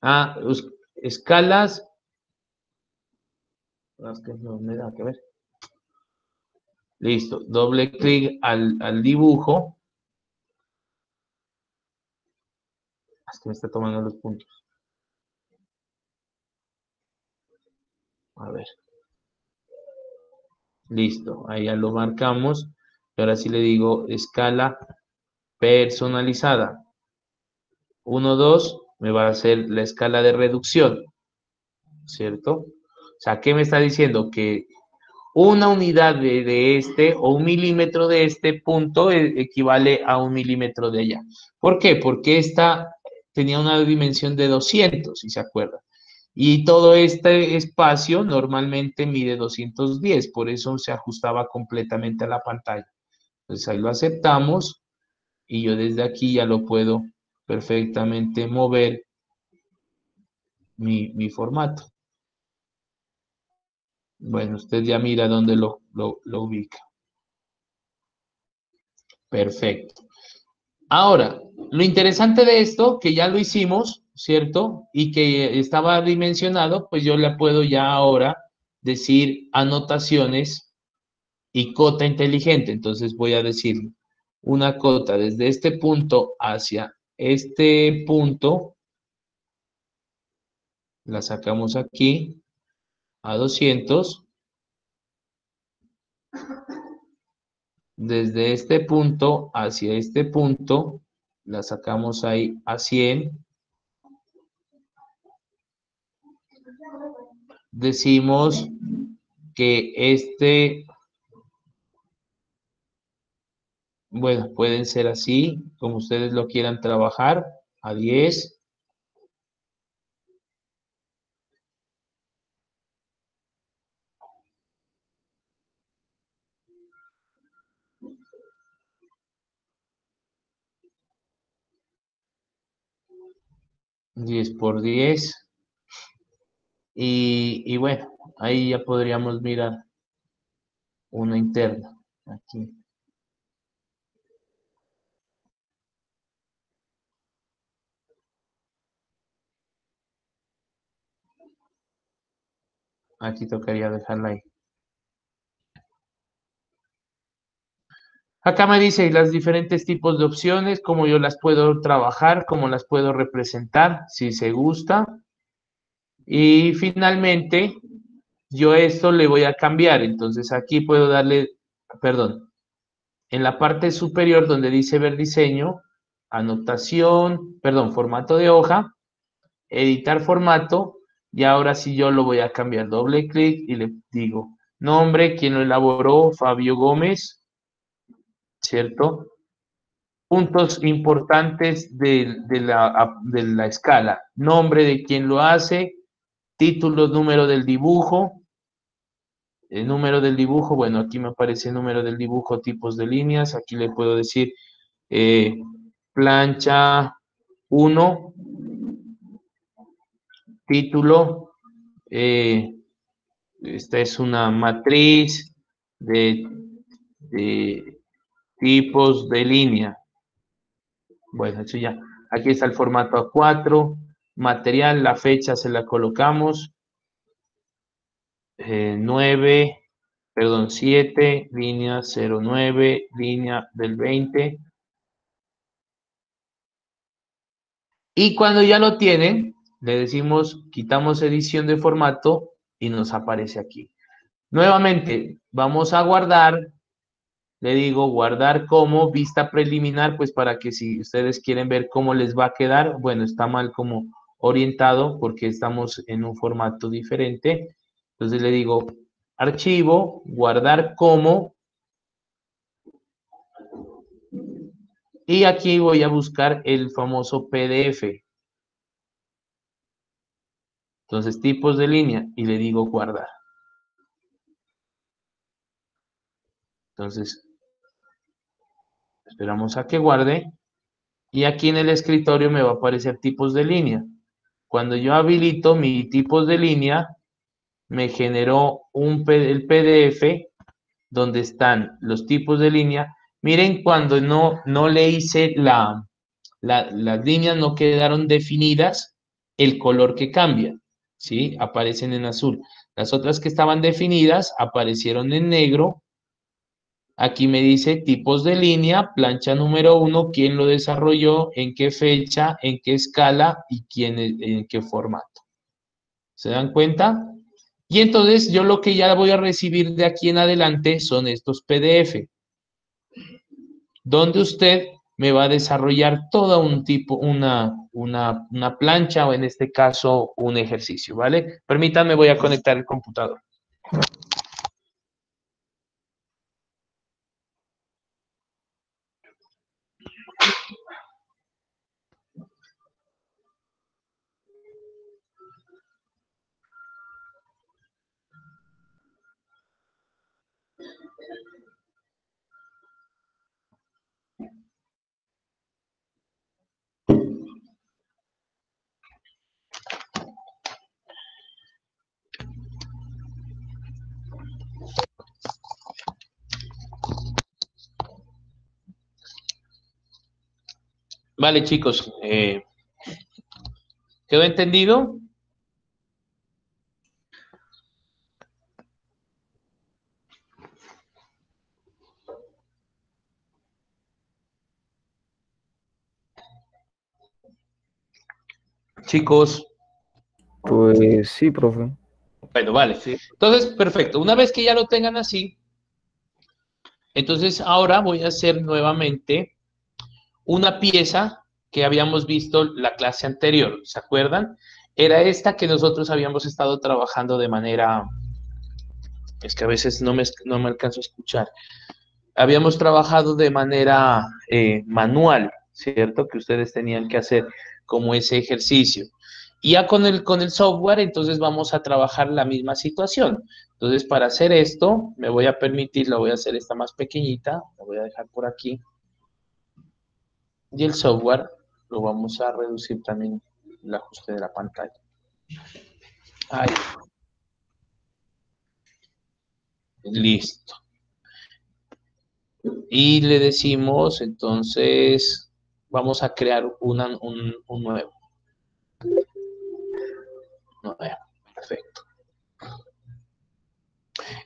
Ah, escalas. Es que no me da que ver. Listo, doble clic al dibujo. Es que me está tomando los puntos. A ver, listo, ahí ya lo marcamos. Y ahora sí le digo escala personalizada. 1, 2, me va a hacer la escala de reducción, ¿cierto? O sea, ¿qué me está diciendo? Que una unidad de este o un milímetro de este punto equivale a un milímetro de allá. ¿Por qué? Porque esta tenía una dimensión de 200, si se acuerdan. Y todo este espacio normalmente mide 210, por eso se ajustaba completamente a la pantalla. Entonces ahí lo aceptamos y yo desde aquí ya lo puedo perfectamente mover mi formato. Bueno, usted ya mira dónde lo ubica. Perfecto. Ahora, lo interesante de esto, que ya lo hicimos, ¿cierto? Y que estaba dimensionado, pues yo le puedo ya ahora decir anotaciones y cota inteligente. Entonces voy a decir una cota desde este punto hacia este punto, la sacamos aquí a 200, desde este punto hacia este punto, la sacamos ahí a 100, decimos que bueno, pueden ser así, como ustedes lo quieran trabajar, a 10. Diez por 10. Y bueno, ahí ya podríamos mirar una interna. Aquí, aquí tocaría dejarla ahí. Acá me dice las diferentes tipos de opciones, cómo yo las puedo trabajar, cómo las puedo representar, si se gusta. Y finalmente, yo esto le voy a cambiar. Entonces aquí puedo darle, perdón, en la parte superior donde dice ver diseño, anotación, perdón, formato de hoja, editar formato, y ahora sí yo lo voy a cambiar. Doble clic y le digo nombre, quien lo elaboró, Fabio Gómez, ¿cierto? Puntos importantes de la escala. Nombre de quien lo hace, título, número del dibujo. El número del dibujo, bueno, aquí me aparece el número del dibujo, tipos de líneas. Aquí le puedo decir eh, plancha 1, título. Esta es una matriz de tipos de línea. Bueno, eso ya. Aquí está el formato A4, material, la fecha se la colocamos, 9. perdón, 7, línea 09, línea del 20. Y cuando ya lo tienen, le decimos, quitamos edición de formato y nos aparece aquí. Nuevamente, vamos a guardar, le digo guardar como vista preliminar, pues para que si ustedes quieren ver cómo les va a quedar, bueno, está mal como orientado porque estamos en un formato diferente. Entonces le digo archivo, guardar como, y aquí voy a buscar el famoso PDF. Entonces tipos de línea y le digo guardar. Entonces esperamos a que guarde y aquí en el escritorio me va a aparecer tipos de línea. Cuando yo habilito mi tipos de línea, me generó el PDF donde están los tipos de línea. Miren, cuando no le hice las líneas no quedaron definidas, el color que cambia, ¿sí? Aparecen en azul. Las otras que estaban definidas aparecieron en negro. Aquí me dice tipos de línea, plancha número 1, quién lo desarrolló, en qué fecha, en qué escala y en qué formato. ¿Se dan cuenta? Y entonces yo lo que ya voy a recibir de aquí en adelante son estos PDF, donde usted me va a desarrollar todo un tipo, una plancha o en este caso un ejercicio, ¿vale? Permítanme, voy a conectar el computador. Vale, chicos, ¿quedó entendido? Chicos, Pues sí, profe. bueno, vale. Entonces, perfecto. Una vez que ya lo tengan así, entonces ahora voy a hacer nuevamente una pieza que habíamos visto la clase anterior, ¿se acuerdan? Era esta que nosotros habíamos estado trabajando de manera, es que a veces no me alcanzo a escuchar, habíamos trabajado de manera manual, ¿cierto? Que ustedes tenían que hacer como ese ejercicio. Y ya con el software, entonces vamos a trabajar la misma situación. Entonces, para hacer esto, me voy a permitir, la voy a hacer esta más pequeñita, la voy a dejar por aquí. Y el software lo vamos a reducir también el ajuste de la pantalla. Ahí. Listo. Y le decimos, entonces, vamos a crear un nuevo. Perfecto.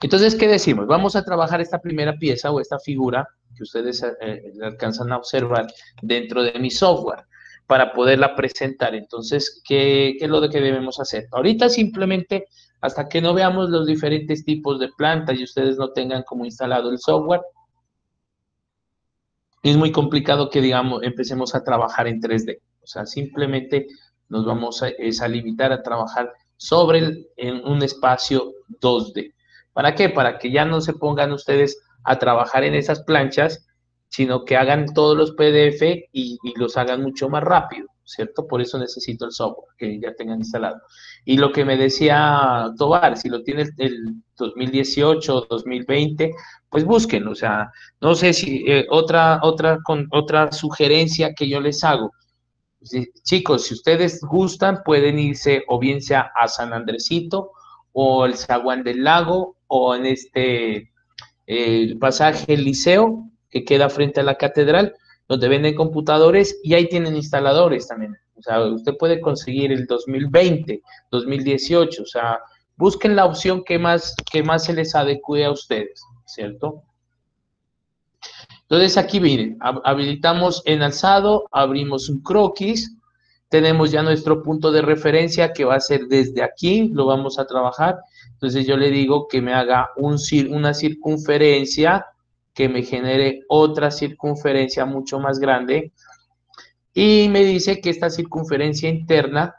Entonces, ¿qué decimos? Vamos a trabajar esta primera pieza o esta figura que ustedes alcanzan a observar dentro de mi software para poderla presentar. Entonces, ¿qué es lo que debemos hacer? Ahorita simplemente, hasta que no veamos los diferentes tipos de plantas y ustedes no tengan como instalado el software, es muy complicado que, digamos, empecemos a trabajar en 3D. O sea, simplemente nos vamos a limitar a trabajar en un espacio 2D. ¿Para qué? Para que ya no se pongan ustedes a trabajar en esas planchas, sino que hagan todos los PDF y los hagan mucho más rápido, ¿cierto? Por eso necesito el software que ya tengan instalado. Y lo que me decía Tobar, si lo tiene el 2018 o 2020, pues búsquenlo, o sea, no sé si otra sugerencia que yo les hago. Chicos, si ustedes gustan, pueden irse o bien sea a San Andresito o el Zaguán del Lago o en el pasaje El Liceo, que queda frente a la catedral, donde venden computadores y ahí tienen instaladores también. O sea, usted puede conseguir el 2020, 2018, o sea, Busquen la opción que más se les adecue a ustedes, ¿cierto? Entonces aquí miren, habilitamos en alzado, abrimos un croquis, tenemos ya nuestro punto de referencia que va a ser desde aquí, lo vamos a trabajar. Entonces yo le digo que me haga una circunferencia, que me genere otra circunferencia mucho más grande y me dice que esta circunferencia interna,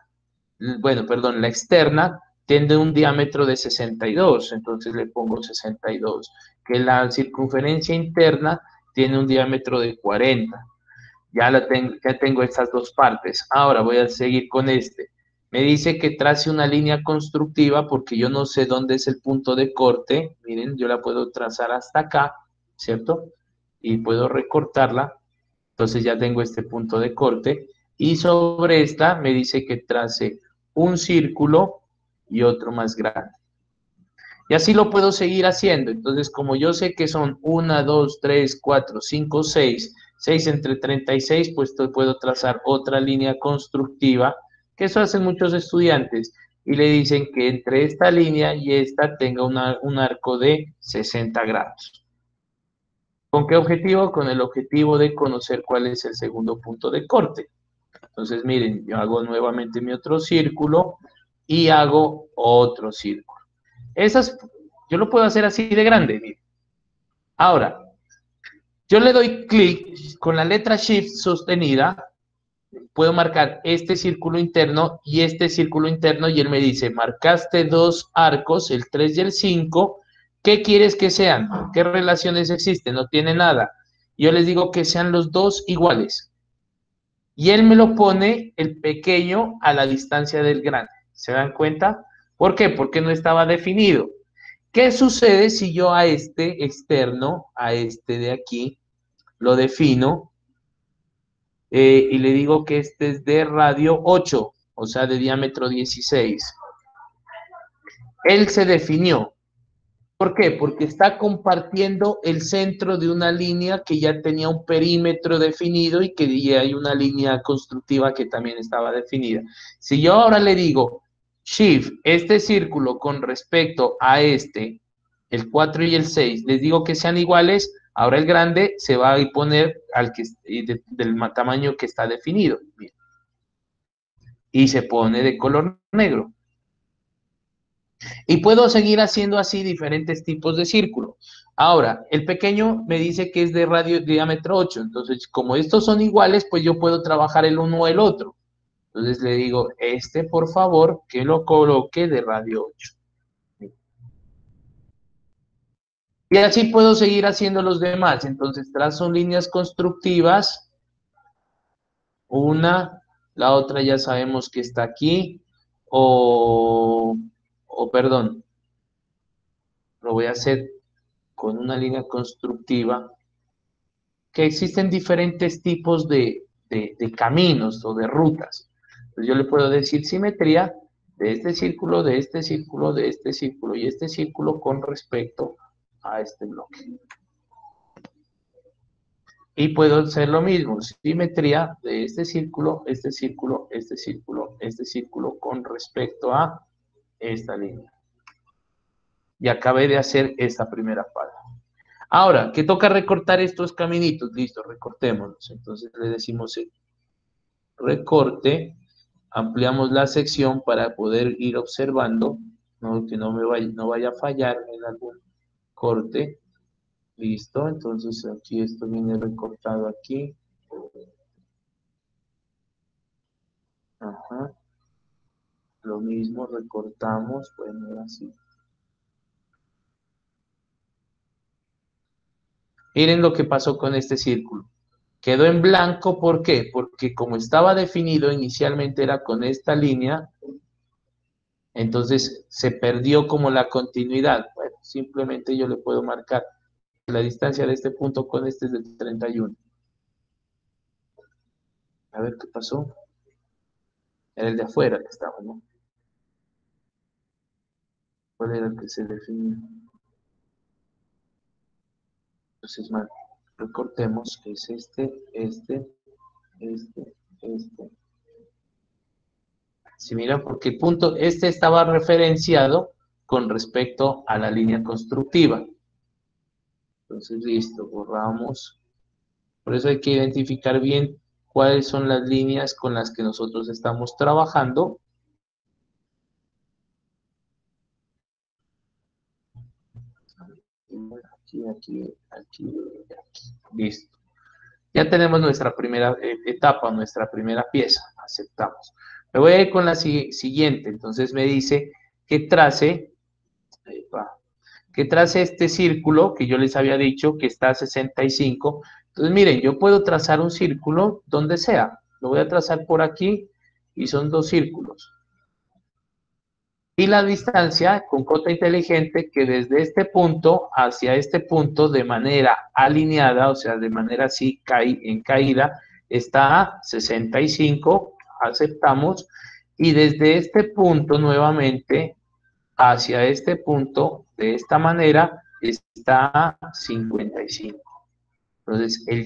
bueno, perdón, la externa, tiene un diámetro de 62, entonces le pongo 62, que la circunferencia interna tiene un diámetro de 40. Ya tengo estas dos partes. Ahora voy a seguir con este. Me dice que trace una línea constructiva porque yo no sé dónde es el punto de corte. Miren, yo la puedo trazar hasta acá, ¿cierto? Y puedo recortarla. Entonces ya tengo este punto de corte. Y sobre esta me dice que trace un círculo y otro más grande. Y así lo puedo seguir haciendo. Entonces, como yo sé que son 1, 2, 3, 4, 5, 6, 6 entre 36, pues puedo trazar otra línea constructiva, que eso hacen muchos estudiantes, y le dicen que entre esta línea y esta tenga un arco de 60 grados. ¿Con qué objetivo? Con el objetivo de conocer cuál es el segundo punto de corte. Entonces, miren, yo hago nuevamente mi otro círculo y hago otro círculo. Esas, yo lo puedo hacer así de grande. Miren. Ahora, yo le doy clic con la letra Shift sostenida, puedo marcar este círculo interno y este círculo interno y él me dice, marcaste dos arcos, el 3 y el 5, ¿qué quieres que sean? ¿Qué relaciones existen? No tiene nada. Yo les digo que sean los dos iguales. Y él me lo pone el pequeño a la distancia del grande. ¿Se dan cuenta? ¿Por qué? Porque no estaba definido. ¿Qué sucede si yo a este externo, a este de aquí, lo defino y le digo que este es de radio 8, o sea, de diámetro 16? Él se definió. ¿Por qué? Porque está compartiendo el centro de una línea que ya tenía un perímetro definido y que ya hay una línea constructiva que también estaba definida. Si yo ahora le digo Shift, este círculo con respecto a este, el 4 y el 6, les digo que sean iguales, ahora el grande se va a poner del tamaño que está definido. Y se pone de color negro. Y puedo seguir haciendo así diferentes tipos de círculo. Ahora, el pequeño me dice que es de radio diámetro 8, entonces como estos son iguales, pues yo puedo trabajar el uno o el otro. Entonces le digo, este por favor que lo coloque de radio 8. Y así puedo seguir haciendo los demás. Entonces trazo líneas constructivas, una, la otra ya sabemos que está aquí, o perdón, lo voy a hacer con una línea constructiva, que existen diferentes tipos de caminos o de rutas. Entonces yo le puedo decir simetría de este círculo, de este círculo, de este círculo y este círculo con respecto a este bloque. Y puedo hacer lo mismo, simetría de este círculo, este círculo, este círculo, este círculo con respecto a esta línea. Y acabé de hacer esta primera parte. Ahora, que toca recortar estos caminitos, listo, recortémoslos. Entonces le decimos recorte, ampliamos la sección para poder ir observando, ¿no? Que no vaya a fallar en algún corte. Listo, entonces aquí esto viene recortado aquí. Ajá. Lo mismo recortamos, bueno, así. Miren lo que pasó con este círculo. Quedó en blanco, ¿por qué? Porque como estaba definido inicialmente era con esta línea, entonces se perdió como la continuidad. Bueno, simplemente yo le puedo marcar la distancia de este punto con este es de 31. A ver qué pasó. Era el de afuera que estaba, ¿no? ¿Cuál era el que se definió? Entonces, mal, recortemos, que es este. Si miran, porque el punto, este estaba referenciado con respecto a la línea constructiva. Entonces, listo, borramos. Por eso hay que identificar bien cuáles son las líneas con las que nosotros estamos trabajando. Aquí. Listo. Ya tenemos nuestra primera etapa, nuestra primera pieza. Aceptamos. Me voy a ir con la siguiente. Entonces me dice que trace, que trace este círculo que yo les había dicho que está a 65. Entonces miren, yo puedo trazar un círculo donde sea. Lo voy a trazar por aquí y son dos círculos. Y la distancia con cota inteligente que desde este punto hacia este punto de manera alineada, o sea, de manera así en caída, está a 65, aceptamos, y desde este punto nuevamente hacia este punto, de esta manera, está a 55. Entonces, él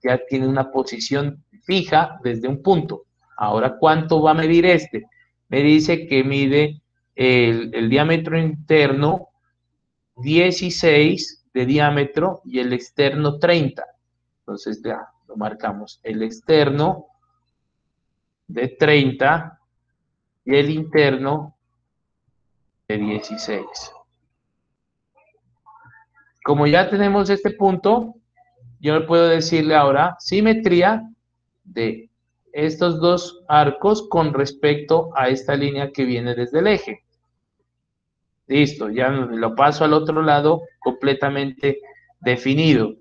ya tiene una posición fija desde un punto. Ahora, ¿cuánto va a medir este? Me dice que mide el diámetro interno 16 de diámetro y el externo 30. Entonces, ya lo marcamos. El externo de 30 y el interno de 16. Como ya tenemos este punto, yo puedo decirle ahora simetría de estos dos arcos con respecto a esta línea que viene desde el eje. Listo, ya lo paso al otro lado completamente definido.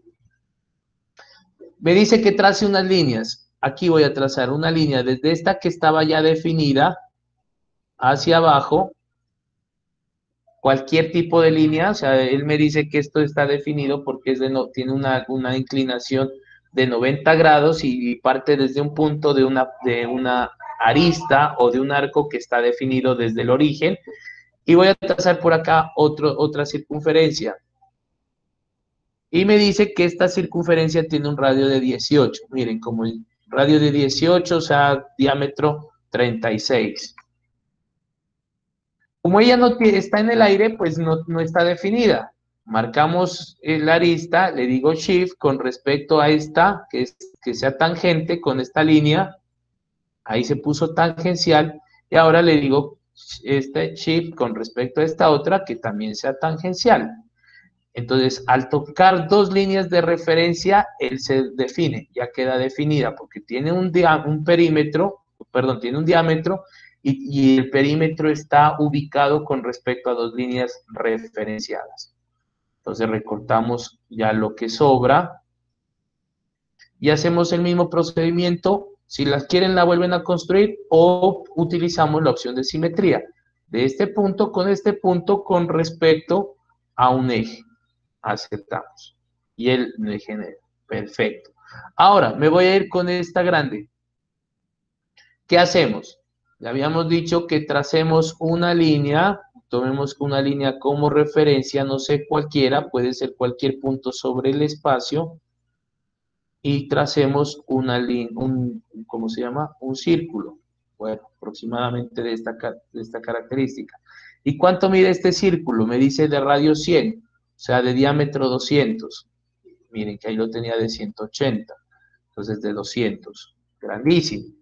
Me dice que trace unas líneas. Aquí voy a trazar una línea desde esta que estaba ya definida hacia abajo. Cualquier tipo de línea, o sea, él me dice que esto está definido porque es tiene una inclinación de 90 grados y parte desde un punto de una arista o de un arco que está definido desde el origen. Y voy a trazar por acá otra circunferencia. Y me dice que esta circunferencia tiene un radio de 18. Miren, como el radio de 18, o sea, diámetro 36. Como ella no está en el aire, pues no está definida. Marcamos la arista, le digo shift con respecto a esta, que sea tangente con esta línea. Ahí se puso tangencial. Y ahora le digo este shift con respecto a esta otra, que también sea tangencial. Entonces, al tocar dos líneas de referencia, él se define, ya queda definida, porque tiene un perímetro, perdón, tiene un diámetro y el perímetro está ubicado con respecto a dos líneas referenciadas. Entonces, recortamos ya lo que sobra y hacemos el mismo procedimiento. Si las quieren, la vuelven a construir o utilizamos la opción de simetría. De este punto con respecto a un eje. Aceptamos. Y él me genera. Perfecto. Ahora, me voy a ir con esta grande. ¿Qué hacemos? Le habíamos dicho que tracemos una línea, tomemos una línea como referencia, no sé cualquiera, puede ser cualquier punto sobre el espacio, y tracemos una línea, ¿cómo se llama? Un círculo. Bueno, aproximadamente de esta característica. ¿Y cuánto mide este círculo? Me dice de radio 100, o sea, de diámetro 200. Miren que ahí lo tenía de 180, entonces de 200. Grandísimo.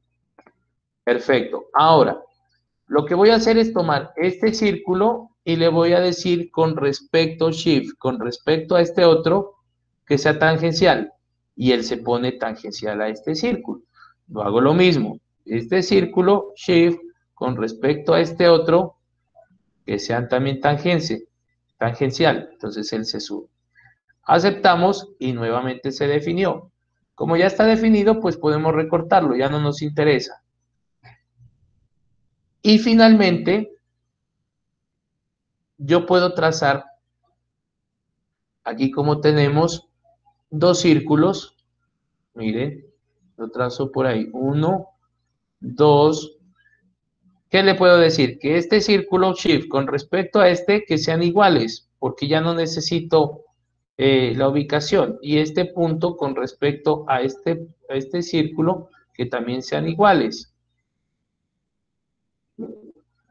Perfecto. Ahora, lo que voy a hacer es tomar este círculo y le voy a decir con respecto shift, con respecto a este otro, que sea tangencial. Y él se pone tangencial a este círculo. Lo hago lo mismo. Este círculo, shift, con respecto a este otro, que sean también tangencial. Entonces él se sube. Aceptamos y nuevamente se definió. Como ya está definido, pues podemos recortarlo, ya no nos interesa. Y finalmente, yo puedo trazar, aquí como tenemos dos círculos, miren, lo trazo por ahí, 1, 2, ¿qué le puedo decir? Que este círculo shift con respecto a este, que sean iguales, porque ya no necesito la ubicación, y este punto con respecto a este círculo, que también sean iguales.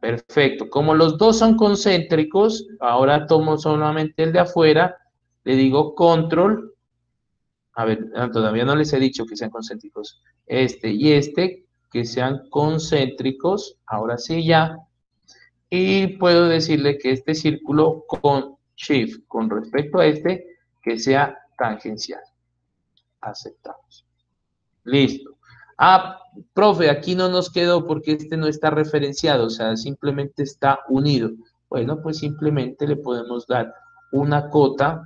Perfecto. Como los dos son concéntricos, ahora tomo solamente el de afuera, le digo control. A ver, todavía no les he dicho que sean concéntricos. Este y este, que sean concéntricos. Ahora sí ya. Y puedo decirle que este círculo con shift, con respecto a este, que sea tangencial. Aceptamos. Listo. Ah, profe, aquí no nos quedó porque este no está referenciado, o sea, simplemente está unido. Bueno, pues simplemente le podemos dar una cota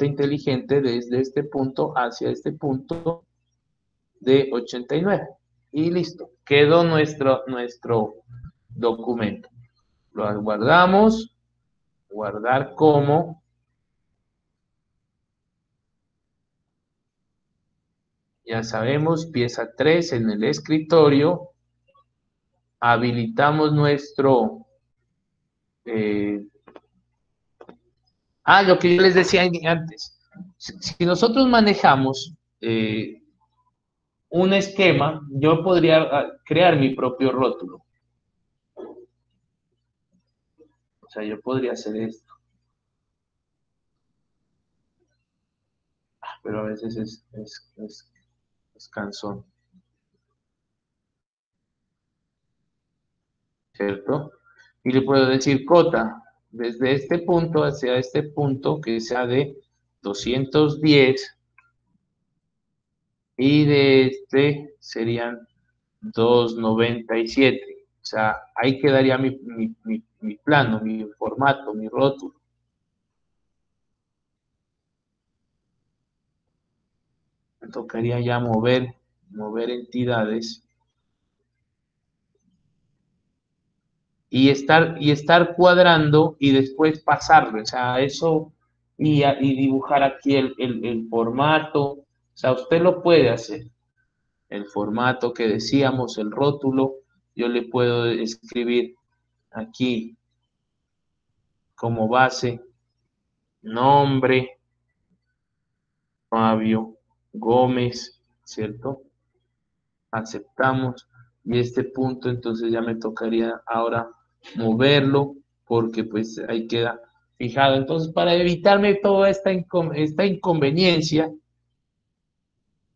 inteligente desde este punto hacia este punto de 89. Y listo, quedó nuestro documento. Lo guardamos, guardar como, ya sabemos, pieza 3 en el escritorio, habilitamos nuestro... eh, lo que yo les decía antes, si nosotros manejamos un esquema, yo podría crear mi propio rótulo. O sea, yo podría hacer esto, pero a veces es cansón, ¿cierto? Y le puedo decir cota, desde este punto hacia este punto, que sea de 210, y de este serían 297. O sea, ahí quedaría mi plano, mi formato, mi rótulo. Me tocaría ya mover entidades y estar cuadrando y después pasarlo. O sea, eso y dibujar aquí el formato. O sea, usted lo puede hacer. El formato que decíamos, el rótulo, yo le puedo escribir aquí como base, nombre, Fabio Gómez, ¿cierto? Aceptamos. Y este punto, entonces ya me tocaría ahora moverlo, porque pues ahí queda fijado. Entonces, para evitarme toda esta inconveniencia,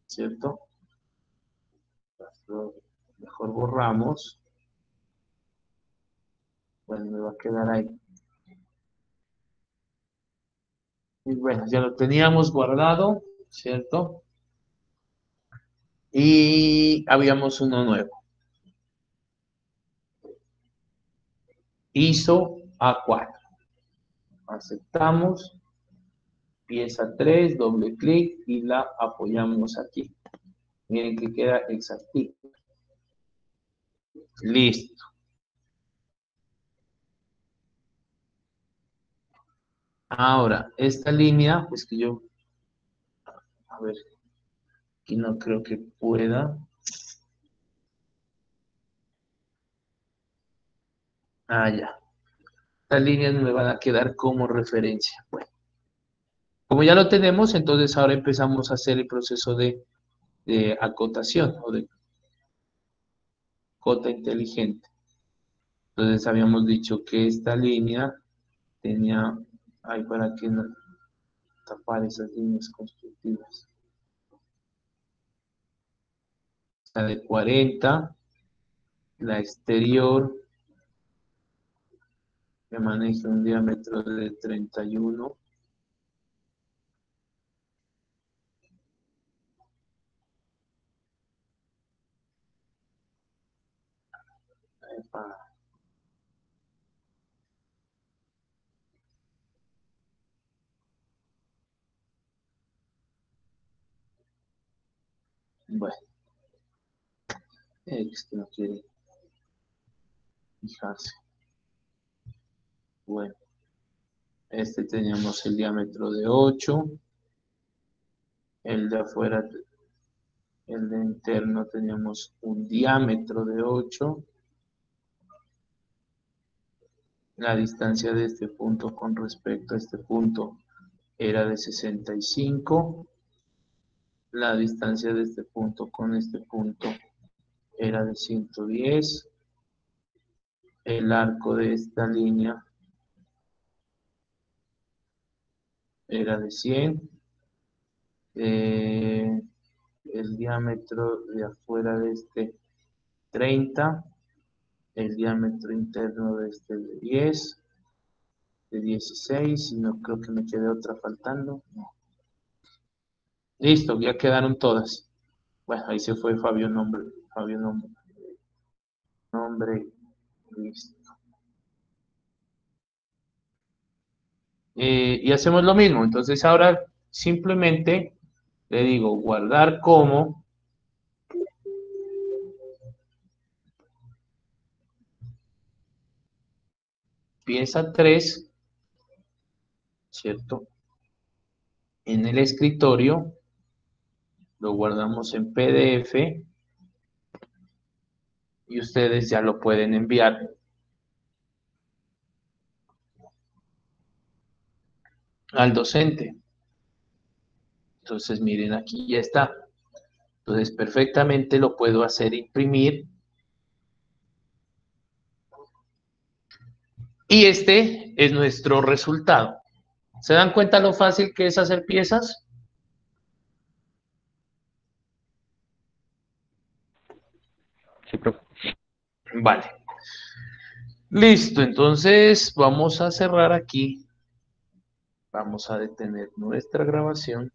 ¿cierto? Mejor borramos. Bueno, me va a quedar ahí. Y bueno, ya lo teníamos guardado, ¿cierto? Y habíamos uno nuevo. ISO A4. Aceptamos. Pieza 3, doble clic y la apoyamos aquí. Miren que queda exactito. Listo. Ahora, esta línea, pues que yo, a ver, aquí no creo que pueda. Ya. Estas líneas me van a quedar como referencia. Bueno, como ya lo tenemos, entonces ahora empezamos a hacer el proceso de acotación o de cota inteligente. Entonces habíamos dicho que esta línea tenía, ay, para que no tapar esas líneas constructivas. La de 40, la exterior, que maneja un diámetro de 31. Epa. Bueno, este no quiere fijarse. Bueno, este teníamos el diámetro de 8, el de afuera, el de interno teníamos un diámetro de 8, la distancia de este punto con respecto a este punto era de 65, la distancia de este punto con este punto era de 110. El arco de esta línea era de 100. El diámetro de afuera de este 30. El diámetro interno de este de 10. De 16. Y no creo que me quede otra faltando. No. Listo, ya quedaron todas. Bueno, ahí se fue Fabio Nombre. Fabio Nombre. Nombre. Listo. Y hacemos lo mismo. Entonces ahora simplemente le digo guardar como pieza 3, ¿cierto? En el escritorio lo guardamos en PDF y ustedes ya lo pueden enviar al docente. Entonces miren, aquí ya está. Entonces perfectamente lo puedo hacer imprimir. Y este es nuestro resultado. ¿Se dan cuenta lo fácil que es hacer piezas? Sí, profe. Vale. Listo, entonces vamos a cerrar aquí. Vamos a detener nuestra grabación.